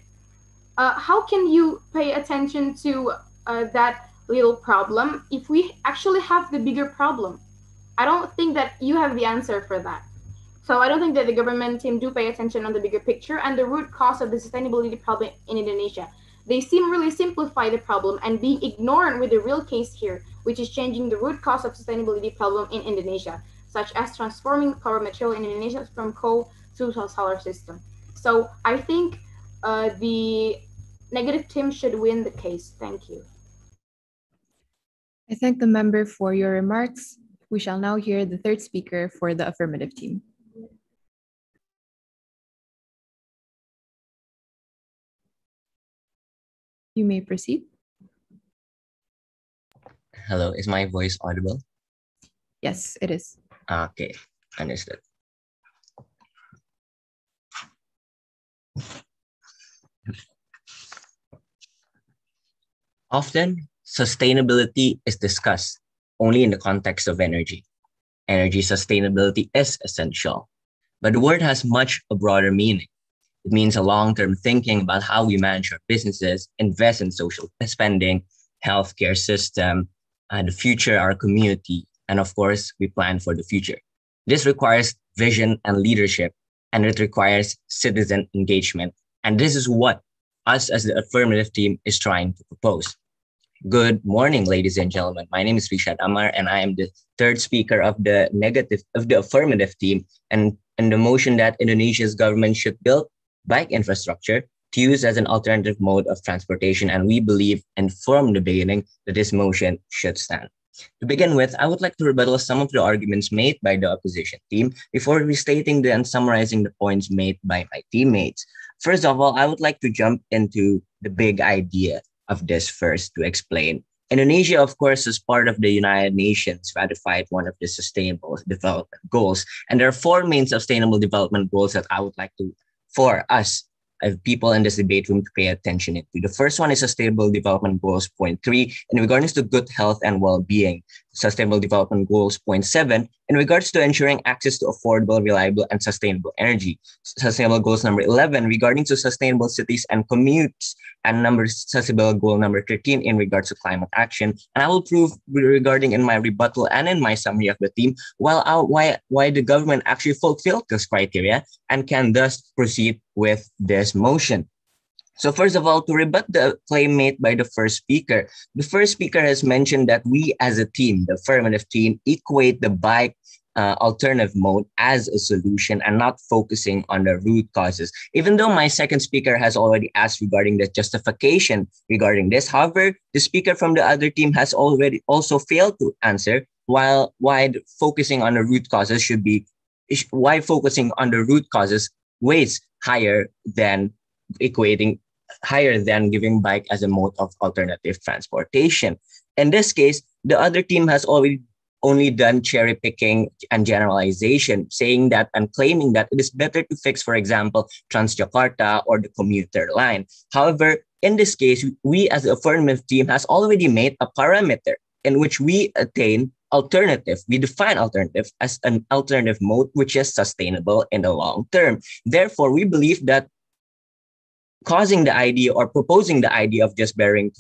How can you pay attention to that little problem if we actually have the bigger problem? I don't think that you have the answer for that. So I don't think that the government team do pay attention on the bigger picture and the root cause of the sustainability problem in Indonesia. They seem really simplify the problem and being ignorant with the real case here, which is changing the root cause of sustainability problem in Indonesia. such as transforming power material in Indonesia from coal to solar system. So I think the negative team should win the case. Thank you. I thank the member for your remarks. We shall now hear the third speaker for the affirmative team. You may proceed. Hello, is my voice audible? Yes, it is. Okay, understood. Often, sustainability is discussed only in the context of energy. Energy sustainability is essential, but the word has much a broader meaning. It means a long-term thinking about how we manage our businesses, invest in social spending, healthcare system, and the future, our community, and of course, we plan for the future. This requires vision and leadership, and it requires citizen engagement. And this is what us as the affirmative team is trying to propose. Good morning, ladies and gentlemen. My name is Rishad Amar, and I am the third speaker of the affirmative team. And the motion that Indonesia's government should build bike infrastructure to use as an alternative mode of transportation. And we believe and from the beginning that this motion should stand. To begin with, I would like to rebuttal some of the arguments made by the opposition team before restating and summarizing the points made by my teammates. First of all, I would like to jump into the big idea of this first to explain. Indonesia, of course, as part of the United Nations, ratified one of the Sustainable Development Goals. And there are four main Sustainable Development Goals that I would like to, for us, people in this debate room, to pay attention into. The first one is Sustainable Development Goals Point 3 in regards to good health and well-being. Sustainable Development Goals Point 7 in regards to ensuring access to affordable, reliable, and sustainable energy. Sustainable Goals number 11 regarding to sustainable cities and commutes, and Sustainable Goal number 13 in regards to climate action. And I will prove regarding in my rebuttal and in my summary of the theme why the government actually fulfilled this criteria and can thus proceed with this motion. So first of all, to rebut the claim made by the first speaker has mentioned that we as a team, the affirmative team, equate the bike alternative mode as a solution and not focusing on the root causes. Even though my second speaker has already asked regarding the justification regarding this, however, the speaker from the other team has already also failed to answer why focusing on the root causes weighs higher than giving bike as a mode of alternative transportation. In this case, the other team has already only done cherry picking and generalization, saying that and claiming that it is better to fix, for example, Transjakarta or the commuter line. However, in this case, we as the affirmative team has already made a parameter in which we attain alternative. We define alternative as an alternative mode which is sustainable in the long term. Therefore, we believe that causing the idea or proposing the idea of just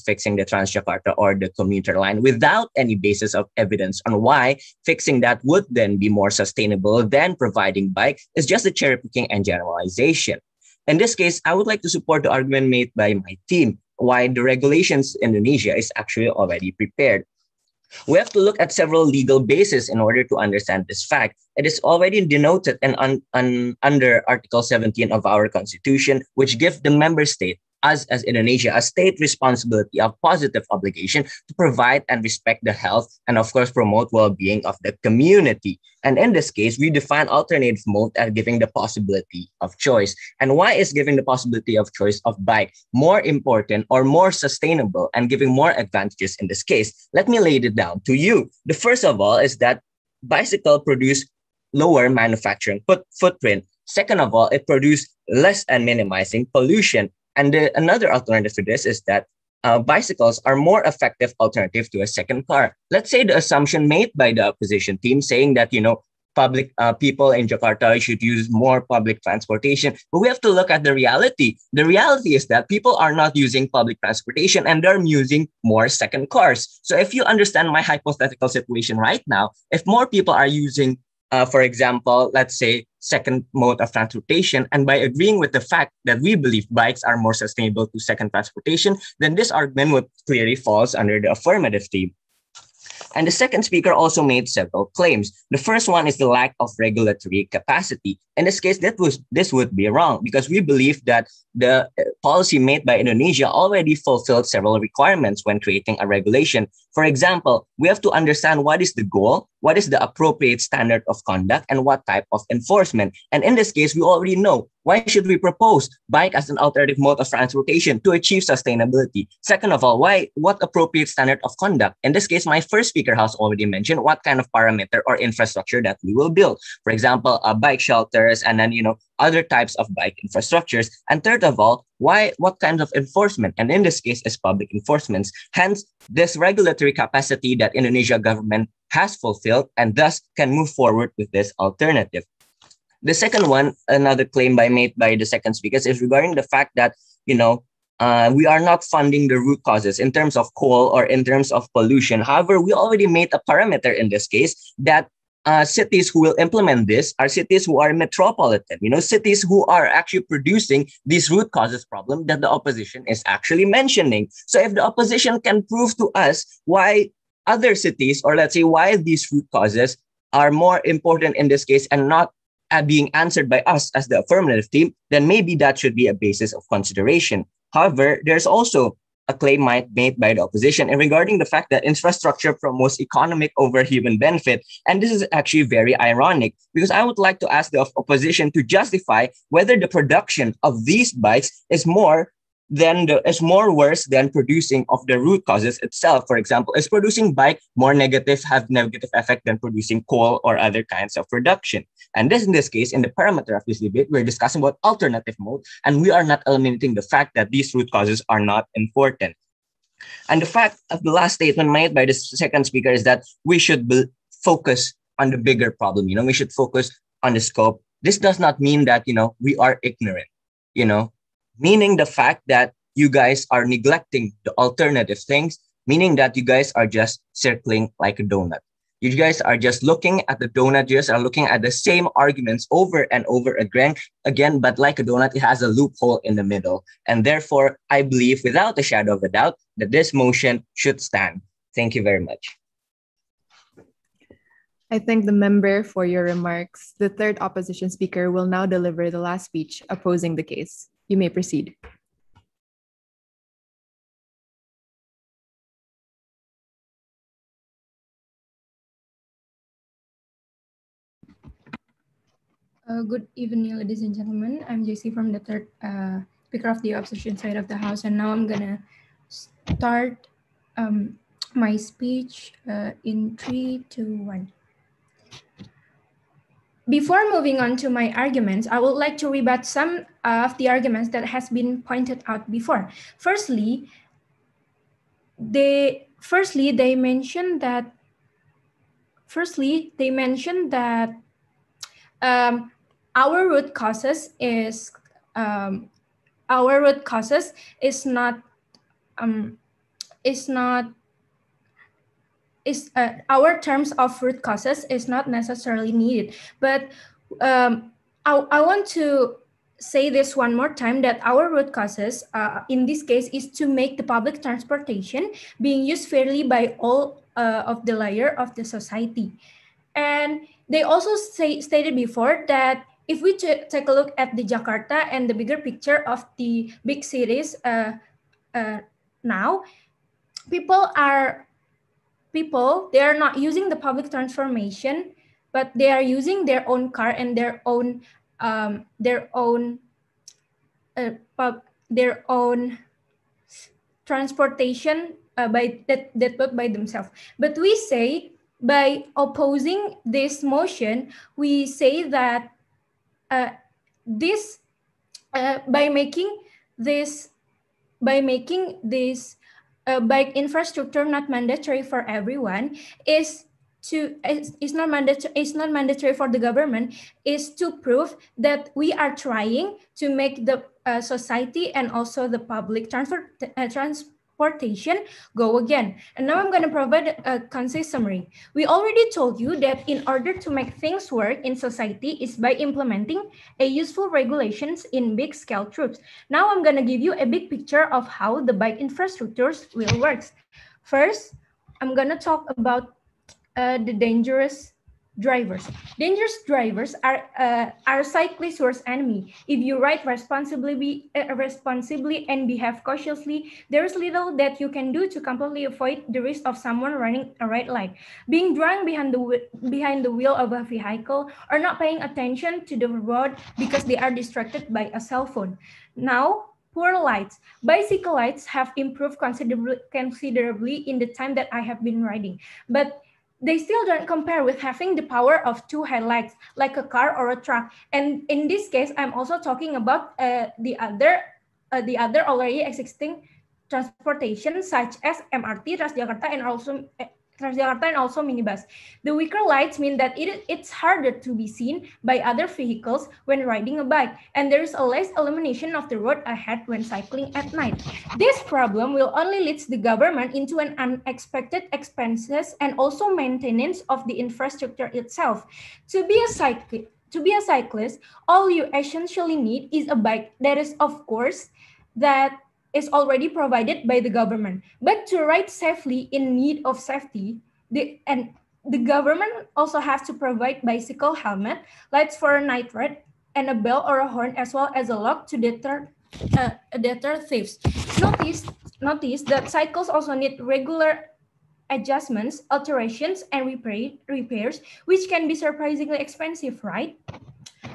fixing the Transjakarta or the commuter line without any basis of evidence on why fixing that would then be more sustainable than providing bike is just a cherry picking and generalization. In this case, I would like to support the argument made by my team why the regulations in Indonesia is actually already prepared. We have to look at several legal bases in order to understand this fact. It is already denoted under Article 17 of our Constitution, which gives the member state, us as Indonesia, a state responsibility of positive obligation to provide and respect the health and, of course, promote well-being of the community. And in this case, we define alternative mode as giving the possibility of choice. And why is giving the possibility of choice of bike more important or more sustainable and giving more advantages in this case? Let me lay it down to you. The first of all is that bicycle produce lower manufacturing footprint. Second of all, it produce less and minimizing pollution. And another alternative to this is that bicycles are more effective alternative to a second car. Let's say the assumption made by the opposition team saying that, public people in Jakarta should use more public transportation. But we have to look at the reality. The reality is that people are not using public transportation and they're using more second cars. So if you understand my hypothetical situation right now, if more people are using for example, let's say second mode of transportation, and by agreeing with the fact that we believe bikes are more sustainable to second transportation, then this argument would clearly falls under the affirmative team. And the second speaker also made several claims. The first one is the lack of regulatory capacity. In this case, this would be wrong because we believe that the policy made by Indonesia already fulfilled several requirements when creating a regulation. For example, we have to understand what is the goal, what is the appropriate standard of conduct, and what type of enforcement. And in this case, we already know why should we propose bike as an alternative mode of transportation to achieve sustainability. Second of all, what appropriate standard of conduct? In this case, my first speaker has already mentioned what kind of parameter or infrastructure that we will build. For example, bike shelters, and then other types of bike infrastructures. And third of all, what kinds of enforcement? And in this case, is public enforcements. Hence, this regulatory capacity that Indonesia government has fulfilled and thus can move forward with this alternative. The second one, another claim made by the second speakers, is regarding the fact that we are not funding the root causes in terms of coal or in terms of pollution. However, we already made a parameter in this case that cities who will implement this are cities who are metropolitan, cities who are actually producing these root causes problem that the opposition is actually mentioning. So if the opposition can prove to us why other cities, or let's say why these root causes are more important in this case and not being answered by us as the affirmative team, then maybe that should be a basis of consideration. However, there's also a claim made by the opposition and regarding the fact that infrastructure promotes economic over human benefit. And this is actually very ironic because I would like to ask the opposition to justify whether the production of these bikes is more worse than producing of the root causes itself. For example, is producing bike have negative effect than producing coal or other kinds of production? And in this case, in the parameter of this debate, we're discussing about alternative mode, and we are not eliminating the fact that these root causes are not important. And the fact of the last statement made by the second speaker is that we should focus on the bigger problem. We should focus on the scope. This does not mean that, we are ignorant, meaning the fact that you guys are neglecting the alternative things, meaning that you guys are just circling like a donut. You guys are just looking at the donut, you guys are looking at the same arguments over and over again, but like a donut, it has a loophole in the middle. And therefore, I believe without a shadow of a doubt that this motion should stand. Thank you very much. I thank the member for your remarks. The third opposition speaker will now deliver the last speech opposing the case. You may proceed. Good evening, ladies and gentlemen. I'm JC from the third speaker of the opposition side of the House, and now I'm gonna start my speech in 3, 2, 1. Before moving on to my arguments, I would like to rebut some of the arguments that has been pointed out before. Firstly, they mentioned that our root causes is not our terms of root causes is not necessarily needed. But I want to say this one more time, that our root causes in this case is to make the public transportation being used fairly by all of the layer of the society. And they also stated before that if we take a look at the Jakarta and the bigger picture of the big cities now, they are not using the public transportation, but they are using their own car and their own transportation by themselves. But we say, by opposing this motion, we say that by making this bike infrastructure not mandatory for everyone is not mandatory for the government, is to prove that we are trying to make the society and also the public transportation go again. And now I'm going to provide a concise summary. We already told you that in order to make things work in society is by implementing a useful regulations in big scale troops. Now I'm going to give you a big picture of how the bike infrastructures will work. First, I'm gonna talk about the dangerous drivers. Dangerous drivers are cyclists' worst enemy. If you ride responsibly and behave cautiously, there is little that you can do to completely avoid the risk of someone running a red light. Being drunk behind the wheel of a vehicle, or not paying attention to the road because they are distracted by a cell phone. Now, poor lights. Bicycle lights have improved considerably in the time that I have been riding, but they still don't compare with having the power of two headlights like a car or a truck. And in this case, I'm also talking about the other already existing transportation such as MRT, Transjakarta and also minibus. The weaker lights mean that it's harder to be seen by other vehicles when riding a bike, and there is a less illumination of the road ahead when cycling at night. This problem will only lead the government into an unexpected expenses and also maintenance of the infrastructure itself. To be a cyclist, all you essentially need is a bike that is, of course, that is already provided by the government. But to ride safely in need of safety, the government also have to provide bicycle helmet, lights for a night ride, and a bell or a horn, as well as a lock to deter thieves. Notice that cycles also need regular adjustments, alterations, and repairs, which can be surprisingly expensive, right?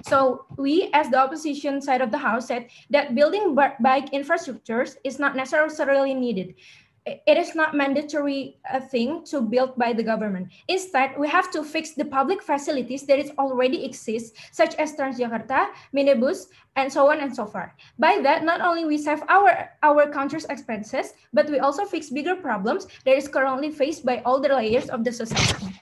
So we, as the opposition side of the house, said that building bike infrastructures is not necessarily needed. It is not mandatory thing to build by the government. Instead, we have to fix the public facilities that is already exist, such as Transjakarta, minibus, and so on and so forth. By that, not only we save our country's expenses, but we also fix bigger problems that is currently faced by all the layers of the society.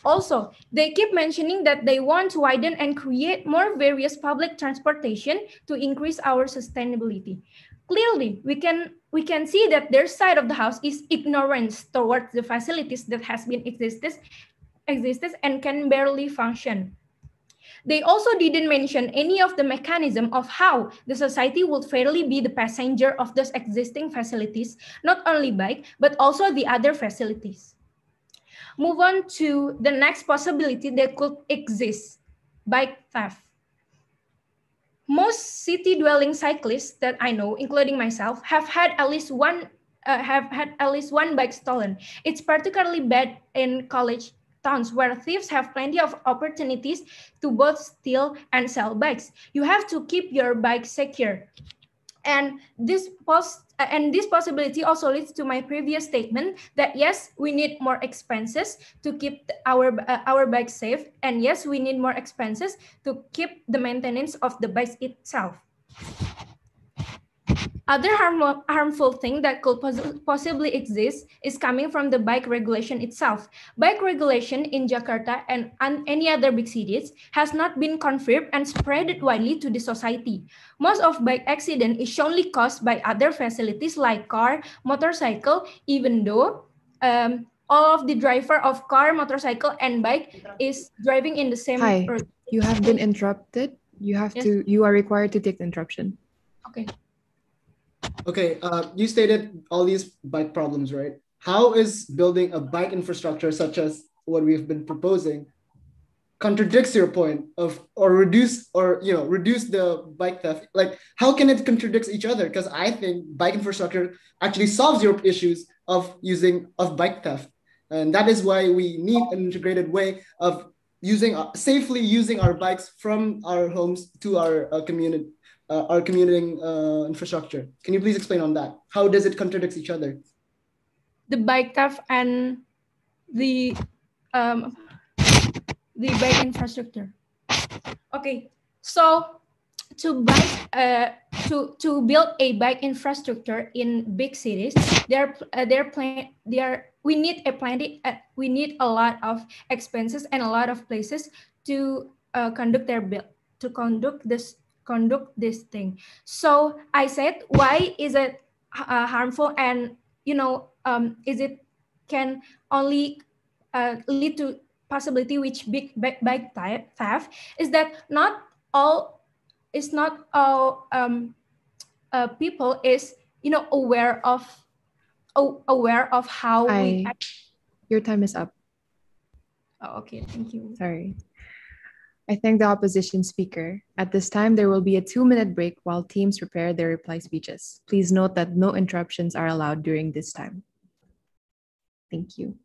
Also, they keep mentioning that they want to widen and create more various public transportation to increase our sustainability. Clearly, we can see that their side of the house is ignorance towards the facilities that has been existed and can barely function. They also didn't mention any of the mechanism of how the society would fairly be the passenger of those existing facilities, not only bike, but also the other facilities. Move on to the next possibility that could exist, bike theft. Most city-dwelling cyclists that I know, including myself, have had at least one bike stolen. It's particularly bad in college towns where thieves have plenty of opportunities to both steal and sell bikes. You have to keep your bike secure. And this possibility also leads to my previous statement that yes, we need more expenses to keep our bikes safe, and yes, we need more expenses to keep the maintenance of the bikes itself. Other harmful thing that could possibly exist is coming from the bike regulation itself. Bike regulation in Jakarta and any other big cities has not been confirmed and spread widely to the society. Most of bike accident is surely caused by other facilities like car, motorcycle, even though all of the driver of car, motorcycle, and bike is driving in the same road. You have been interrupted. You are required to take the interruption. Okay. Okay, you stated all these bike problems, right? How is building a bike infrastructure such as what we've been proposing contradicts your point of reduce the bike theft? Like, how can it contradict each other? Because I think bike infrastructure actually solves your issues of bike theft, and that is why we need an integrated way of safely using our bikes from our homes to our community. Our commuting infrastructure. Can you please explain on that? How does it contradict each other? The bike theft and the bike infrastructure. Okay, so to build a bike infrastructure in big cities, we need a lot of expenses and a lot of places to conduct this thing. So I said, why is it harmful, and is it can only lead to possibility which big bike theft is that not all people is aware of aware of how we. Your time is up. Oh, okay, thank you. Sorry. I thank the opposition speaker. At this time, there will be a 2-minute break while teams prepare their reply speeches. Please note that no interruptions are allowed during this time. Thank you.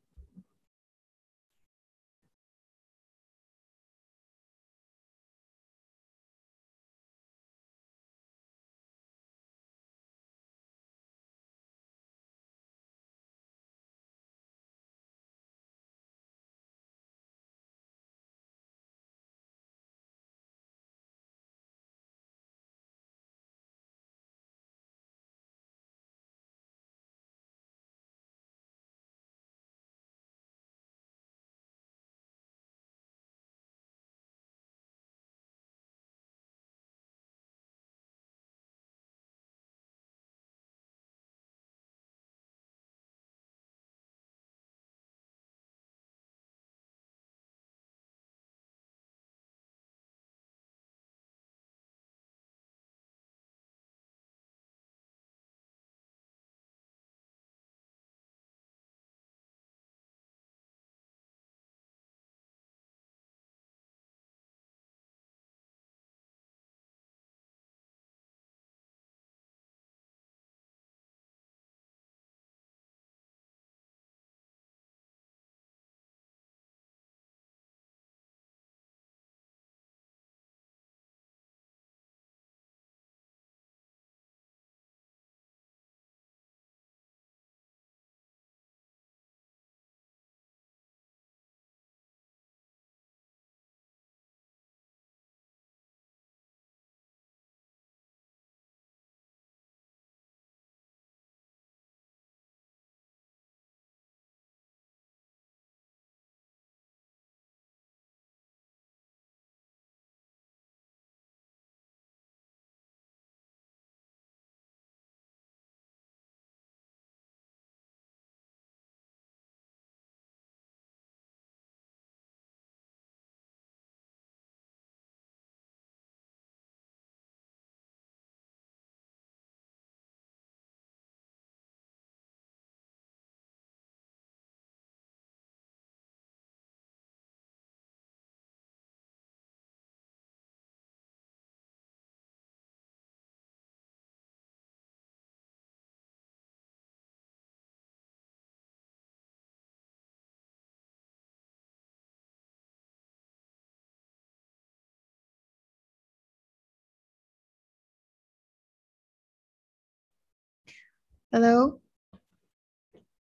Hello?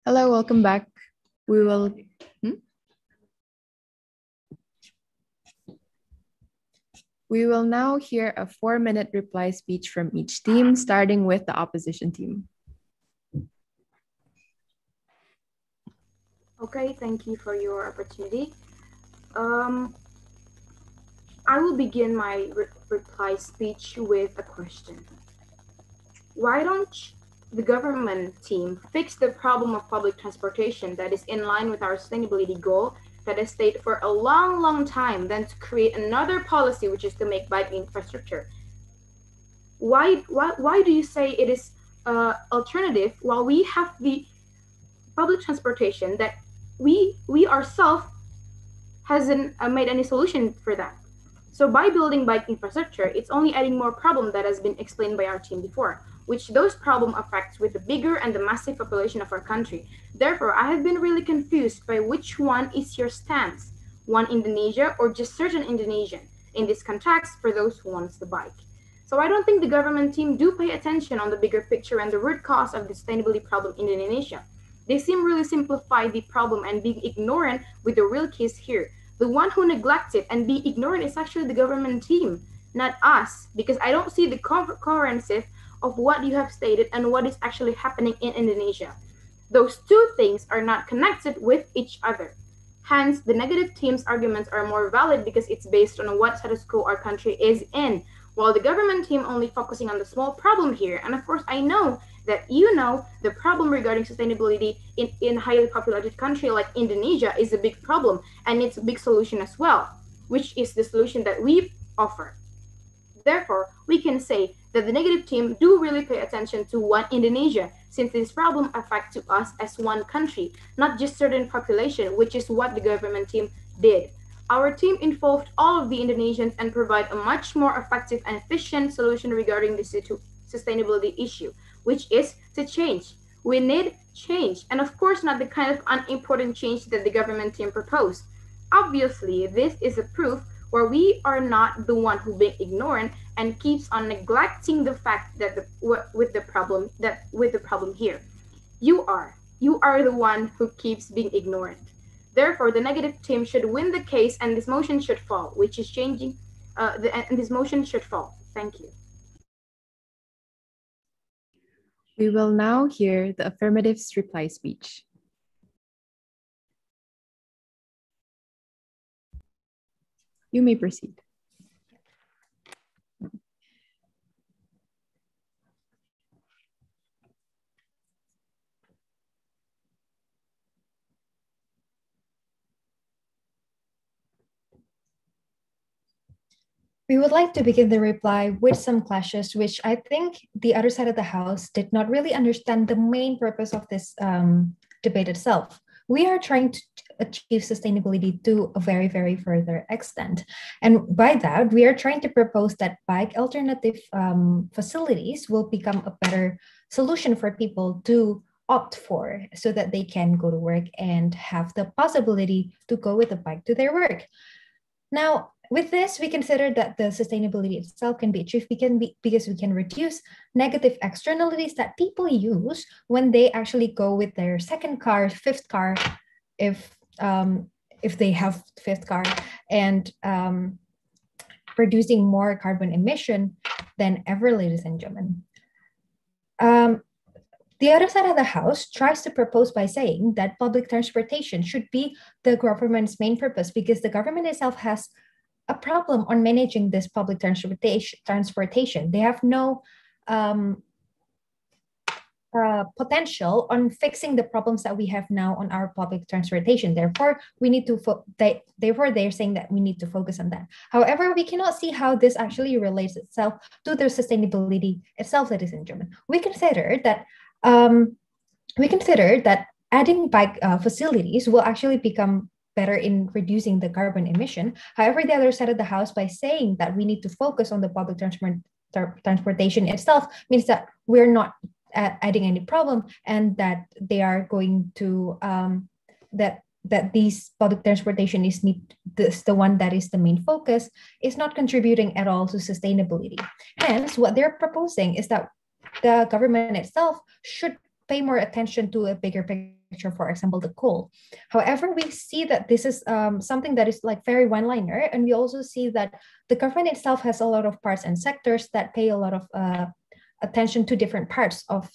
Hello, welcome back. We will... We will now hear a 4-minute reply speech from each team, starting with the opposition team. Okay, thank you for your opportunity. I will begin my reply speech with a question. Why don't the government team fix the problem of public transportation that is in line with our sustainability goal that has stayed for a long, long time than to create another policy, which is to make bike infrastructure? Why do you say it is alternative while we have the public transportation that we ourselves hasn't made any solution for that? So by building bike infrastructure, it's only adding more problem that has been explained by our team before, which those problem affects with the bigger and the massive population of our country. Therefore, I have been really confused by which one is your stance, one Indonesia or just certain Indonesian, in this context for those who wants the bike. So I don't think the government team do pay attention on the bigger picture and the root cause of the sustainability problem in Indonesia. They seem really simplify the problem and being ignorant with the real case here. The one who neglects it and be ignorant is actually the government team, not us, because I don't see the coherency of what you have stated and what is actually happening in Indonesia. Those two things are not connected with each other. Hence, the negative team's arguments are more valid because it's based on what status quo our country is in, while the government team only focusing on the small problem here. And of course, I know that you know the problem regarding sustainability in a highly populated country like Indonesia is a big problem and it's a big solution as well, which is the solution that we offer. Therefore, we can say that the negative team do really pay attention to one Indonesia, since this problem affects to us as one country, not just certain population, which is what the government team did. Our team involved all of the Indonesians and provide a much more effective and efficient solution regarding the sustainability issue, which is to change. We need change, and of course not the kind of unimportant change that the government team proposed. Obviously, this is a proof where we are not the one who being ignorant and keeps on neglecting the fact that with the problem here. You are the one who keeps being ignorant. Therefore, the negative team should win the case, and this motion should fall, which is changing. And this motion should fall. Thank you. We will now hear the affirmative's reply speech. You may proceed. We would like to begin the reply with some clashes, which I think the other side of the house did not really understand the main purpose of this debate itself. We are trying to achieve sustainability to a very, very further extent. And by that, we are trying to propose that bike alternative facilities will become a better solution for people to opt for so that they can go to work and have the possibility to go with a bike to their work. Now, with this, we consider that the sustainability itself can be achieved because we can reduce negative externalities that people use when they actually go with their second car, fifth car, if they have fifth car, and producing more carbon emission than ever, ladies and gentlemen. The other side of the house tries to propose by saying that public transportation should be the government's main purpose because the government itself has a problem on managing this public transportation. They have no potential on fixing the problems that we have now on our public transportation. Therefore, we need to therefore they're saying that we need to focus on that. However, we cannot see how this actually relates itself to the sustainability itself, ladies and gentlemen. We consider that adding bike facilities will actually become better in reducing the carbon emission. However, the other side of the house, by saying that we need to focus on the public transportation itself, means that we're not adding any problem, and that they are going to that these public transportation is the one that is the main focus, is not contributing at all to sustainability. Hence, what they're proposing is that the government itself should pay more attention to a bigger picture, for example, the coal. However, we see that this is something that is like very one-liner, and we also see that the government itself has a lot of parts and sectors that pay a lot of attention to different parts of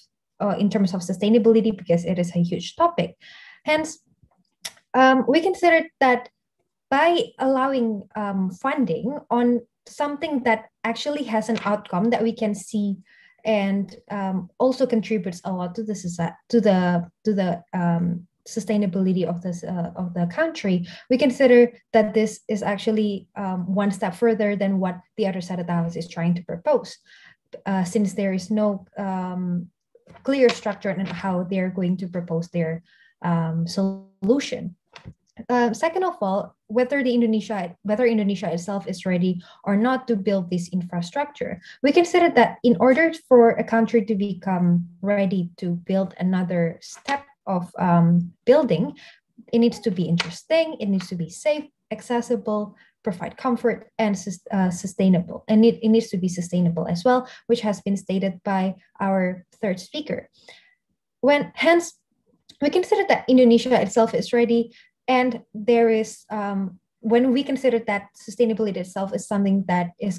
in terms of sustainability, because it is a huge topic. Hence, we consider that by allowing funding on something that actually has an outcome that we can see and also contributes a lot to the sustainability of the country, we consider that this is actually one step further than what the other side of the house is trying to propose, since there is no clear structure on how they're going to propose their solution. Second of all, whether Indonesia itself is ready or not to build this infrastructure, we consider that in order for a country to become ready to build another step of building, it needs to be interesting, it needs to be safe, accessible, provide comfort, and sustainable. And it needs to be sustainable as well, which has been stated by our third speaker. Hence, we consider that Indonesia itself is ready. And there is, when we consider that sustainability itself is something that is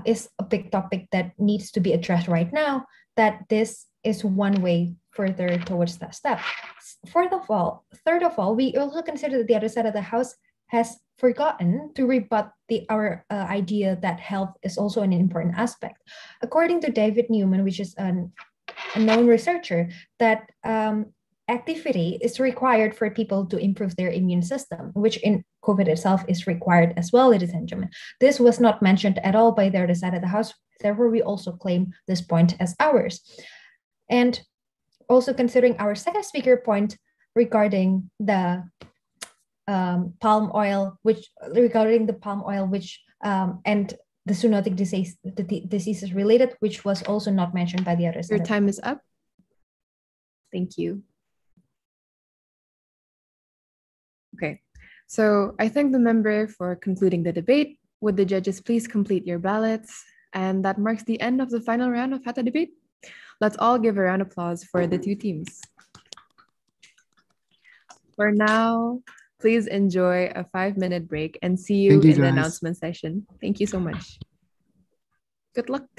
is a big topic that needs to be addressed right now, that this is one way further towards that step. Third of all, we also consider that the other side of the house has forgotten to rebut our idea that health is also an important aspect. According to David Newman, which is a known researcher, that activity is required for people to improve their immune system, which in COVID itself is required as well, ladies and gentlemen. This was not mentioned at all by the other side of the house. Therefore, we also claim this point as ours. And also considering our second speaker point regarding the palm oil, which and the zoonotic disease, the diseases related, which was also not mentioned by the other side. Your time is up. Thank you. Okay, so I thank the member for concluding the debate. Would the judges please complete your ballots? And that marks the end of the final round of Hatta debate. Let's all give a round of applause for the two teams. For now, please enjoy a 5-minute break and see you in the announcement session. Thank you so much. Good luck.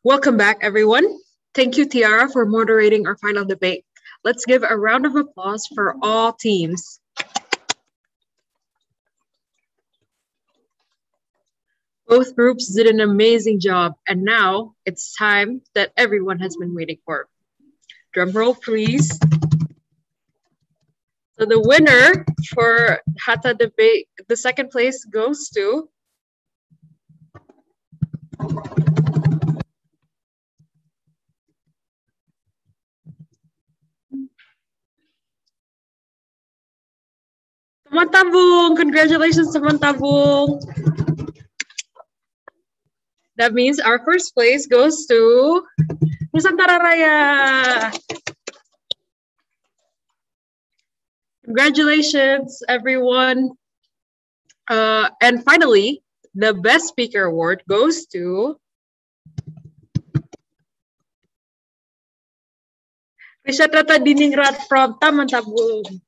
Welcome back, everyone. Thank you, Tiara, for moderating our final debate. Let's give a round of applause for all teams. Both groups did an amazing job, and now it's time that everyone has been waiting for. Drum roll, please. So the winner for Hatta debate, the second place goes to Teman Tabung. Congratulations, Teman Tabung. That means our first place goes to Nusantara Raya. Congratulations, everyone. And finally, the Best Speaker Award goes to Rishatrata Diningrat from Taman Tabung.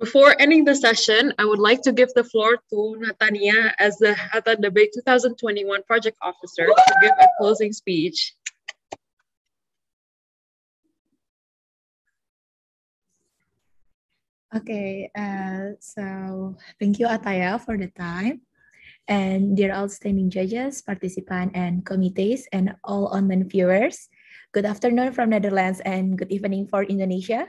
Before ending the session, I would like to give the floor to Natania as the Hatta Debate 2021 Project Officer to give a closing speech. Okay, so thank you, Ataya, for the time. And dear outstanding judges, participants, and committees, and all online viewers, good afternoon from Netherlands and good evening for Indonesia.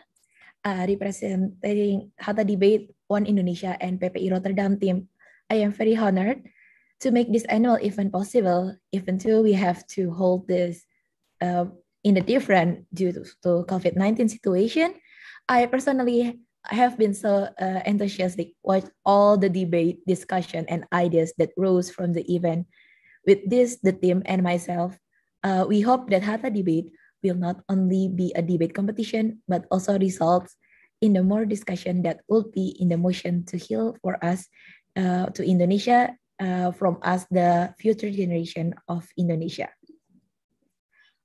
Representing Hatta Debate One Indonesia and PPI Rotterdam team, I am very honored to make this annual event possible, even though we have to hold this in a different due to COVID-19 situation. I personally have been so enthusiastic watch all the debate, discussion, and ideas that rose from the event. With this, the team and myself, we hope that Hatta Debate will not only be a debate competition, but also results in the more discussion that will be in the motion to heal for us, to Indonesia, from us, the future generation of Indonesia.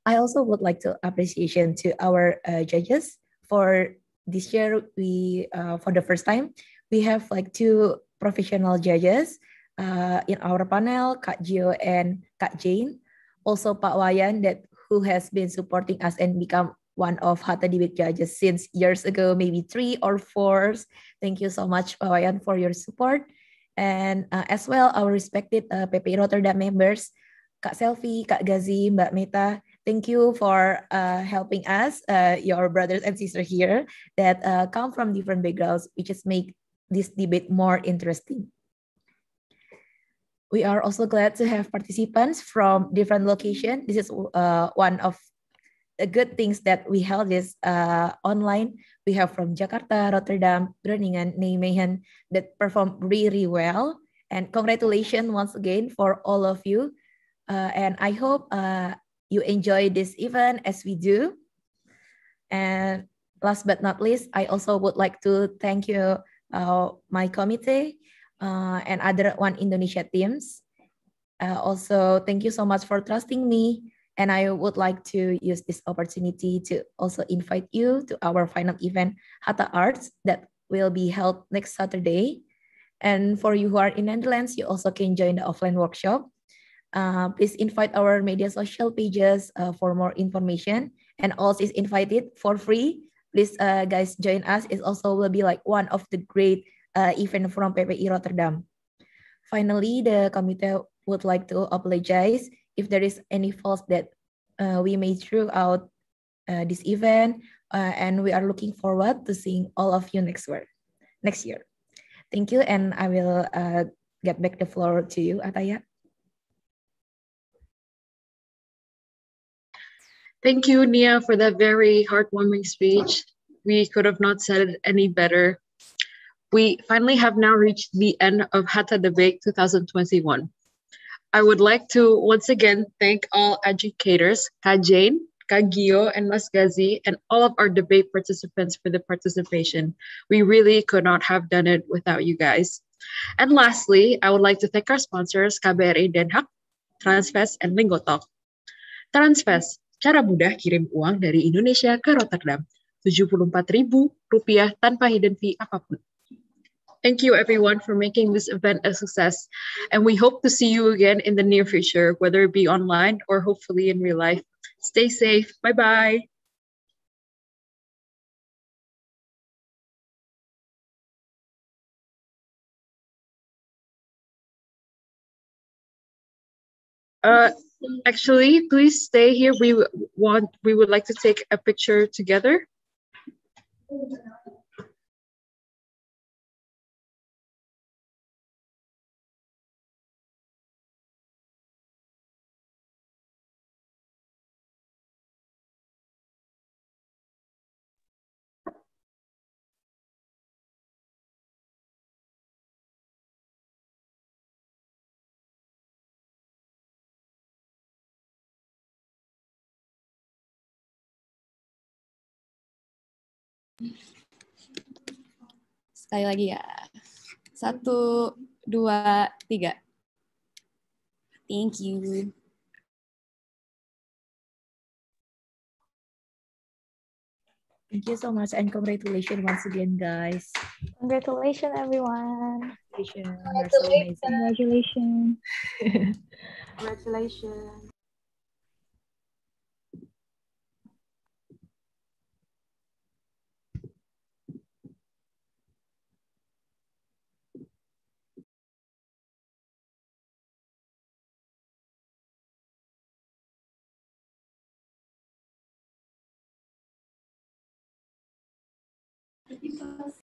I also would like to appreciation to our judges for this year. We for the first time we have like two professional judges in our panel, Kak Gio and Kak Jane. Also Pak Wayan that who has been supporting us and become one of Hatta Debate judges since years ago, maybe 3 or 4. Thank you so much, Pak Wayan, for your support. And as well, our respected PPI Rotterdam members, Kak Selfie, Kak Gazi, Mbak Meta, thank you for helping us, your brothers and sisters here that come from different backgrounds, which just make this debate more interesting. We are also glad to have participants from different locations. This is one of the good things that we held this online. We have from Jakarta, Rotterdam, Groningen, Nijmegen that performed really well. And congratulations once again for all of you. And I hope you enjoy this event as we do. And last but not least, I also would like to thank you, my committee and other One Indonesia teams. Also, thank you so much for trusting me. And I would like to use this opportunity to also invite you to our final event, Hatta Arts, that will be held next Saturday. And for you who are in Netherlands, you also can join the offline workshop. Please invite our media social pages for more information. And also is invited for free. Please, guys, join us. It also will be like one of the great event from PPI Rotterdam. Finally, the committee would like to apologize if there is any faults that we made throughout this event, and we are looking forward to seeing all of you next year. Thank you, and I will get back the floor to you, Ataya. Thank you, Nia, for that very heartwarming speech. We could have not said it any better. We finally have now reached the end of Hatta Debate 2021. I would like to once again thank all educators, Kak Jane, Kak Gio, and Mas Gazi, and all of our debate participants for the participation. We really could not have done it without you guys. And lastly, I would like to thank our sponsors, KBRI Den Haag, Transfest, and Lingotalk. Transfest, cara mudah kirim uang dari Indonesia ke Rotterdam. Rp74.000 tanpa hidden fee apapun. Thank you, everyone, for making this event a success. And we hope to see you again in the near future, whether it be online or hopefully in real life. Stay safe. Bye bye. Uh, Actually, please stay here. We would like to take a picture together. Sekali lagi ya. 1, 2, 3. Thank you. Thank you so much and congratulations once again, guys. Congratulations, everyone. Congratulations. You're so amazing. Congratulations. Congratulations.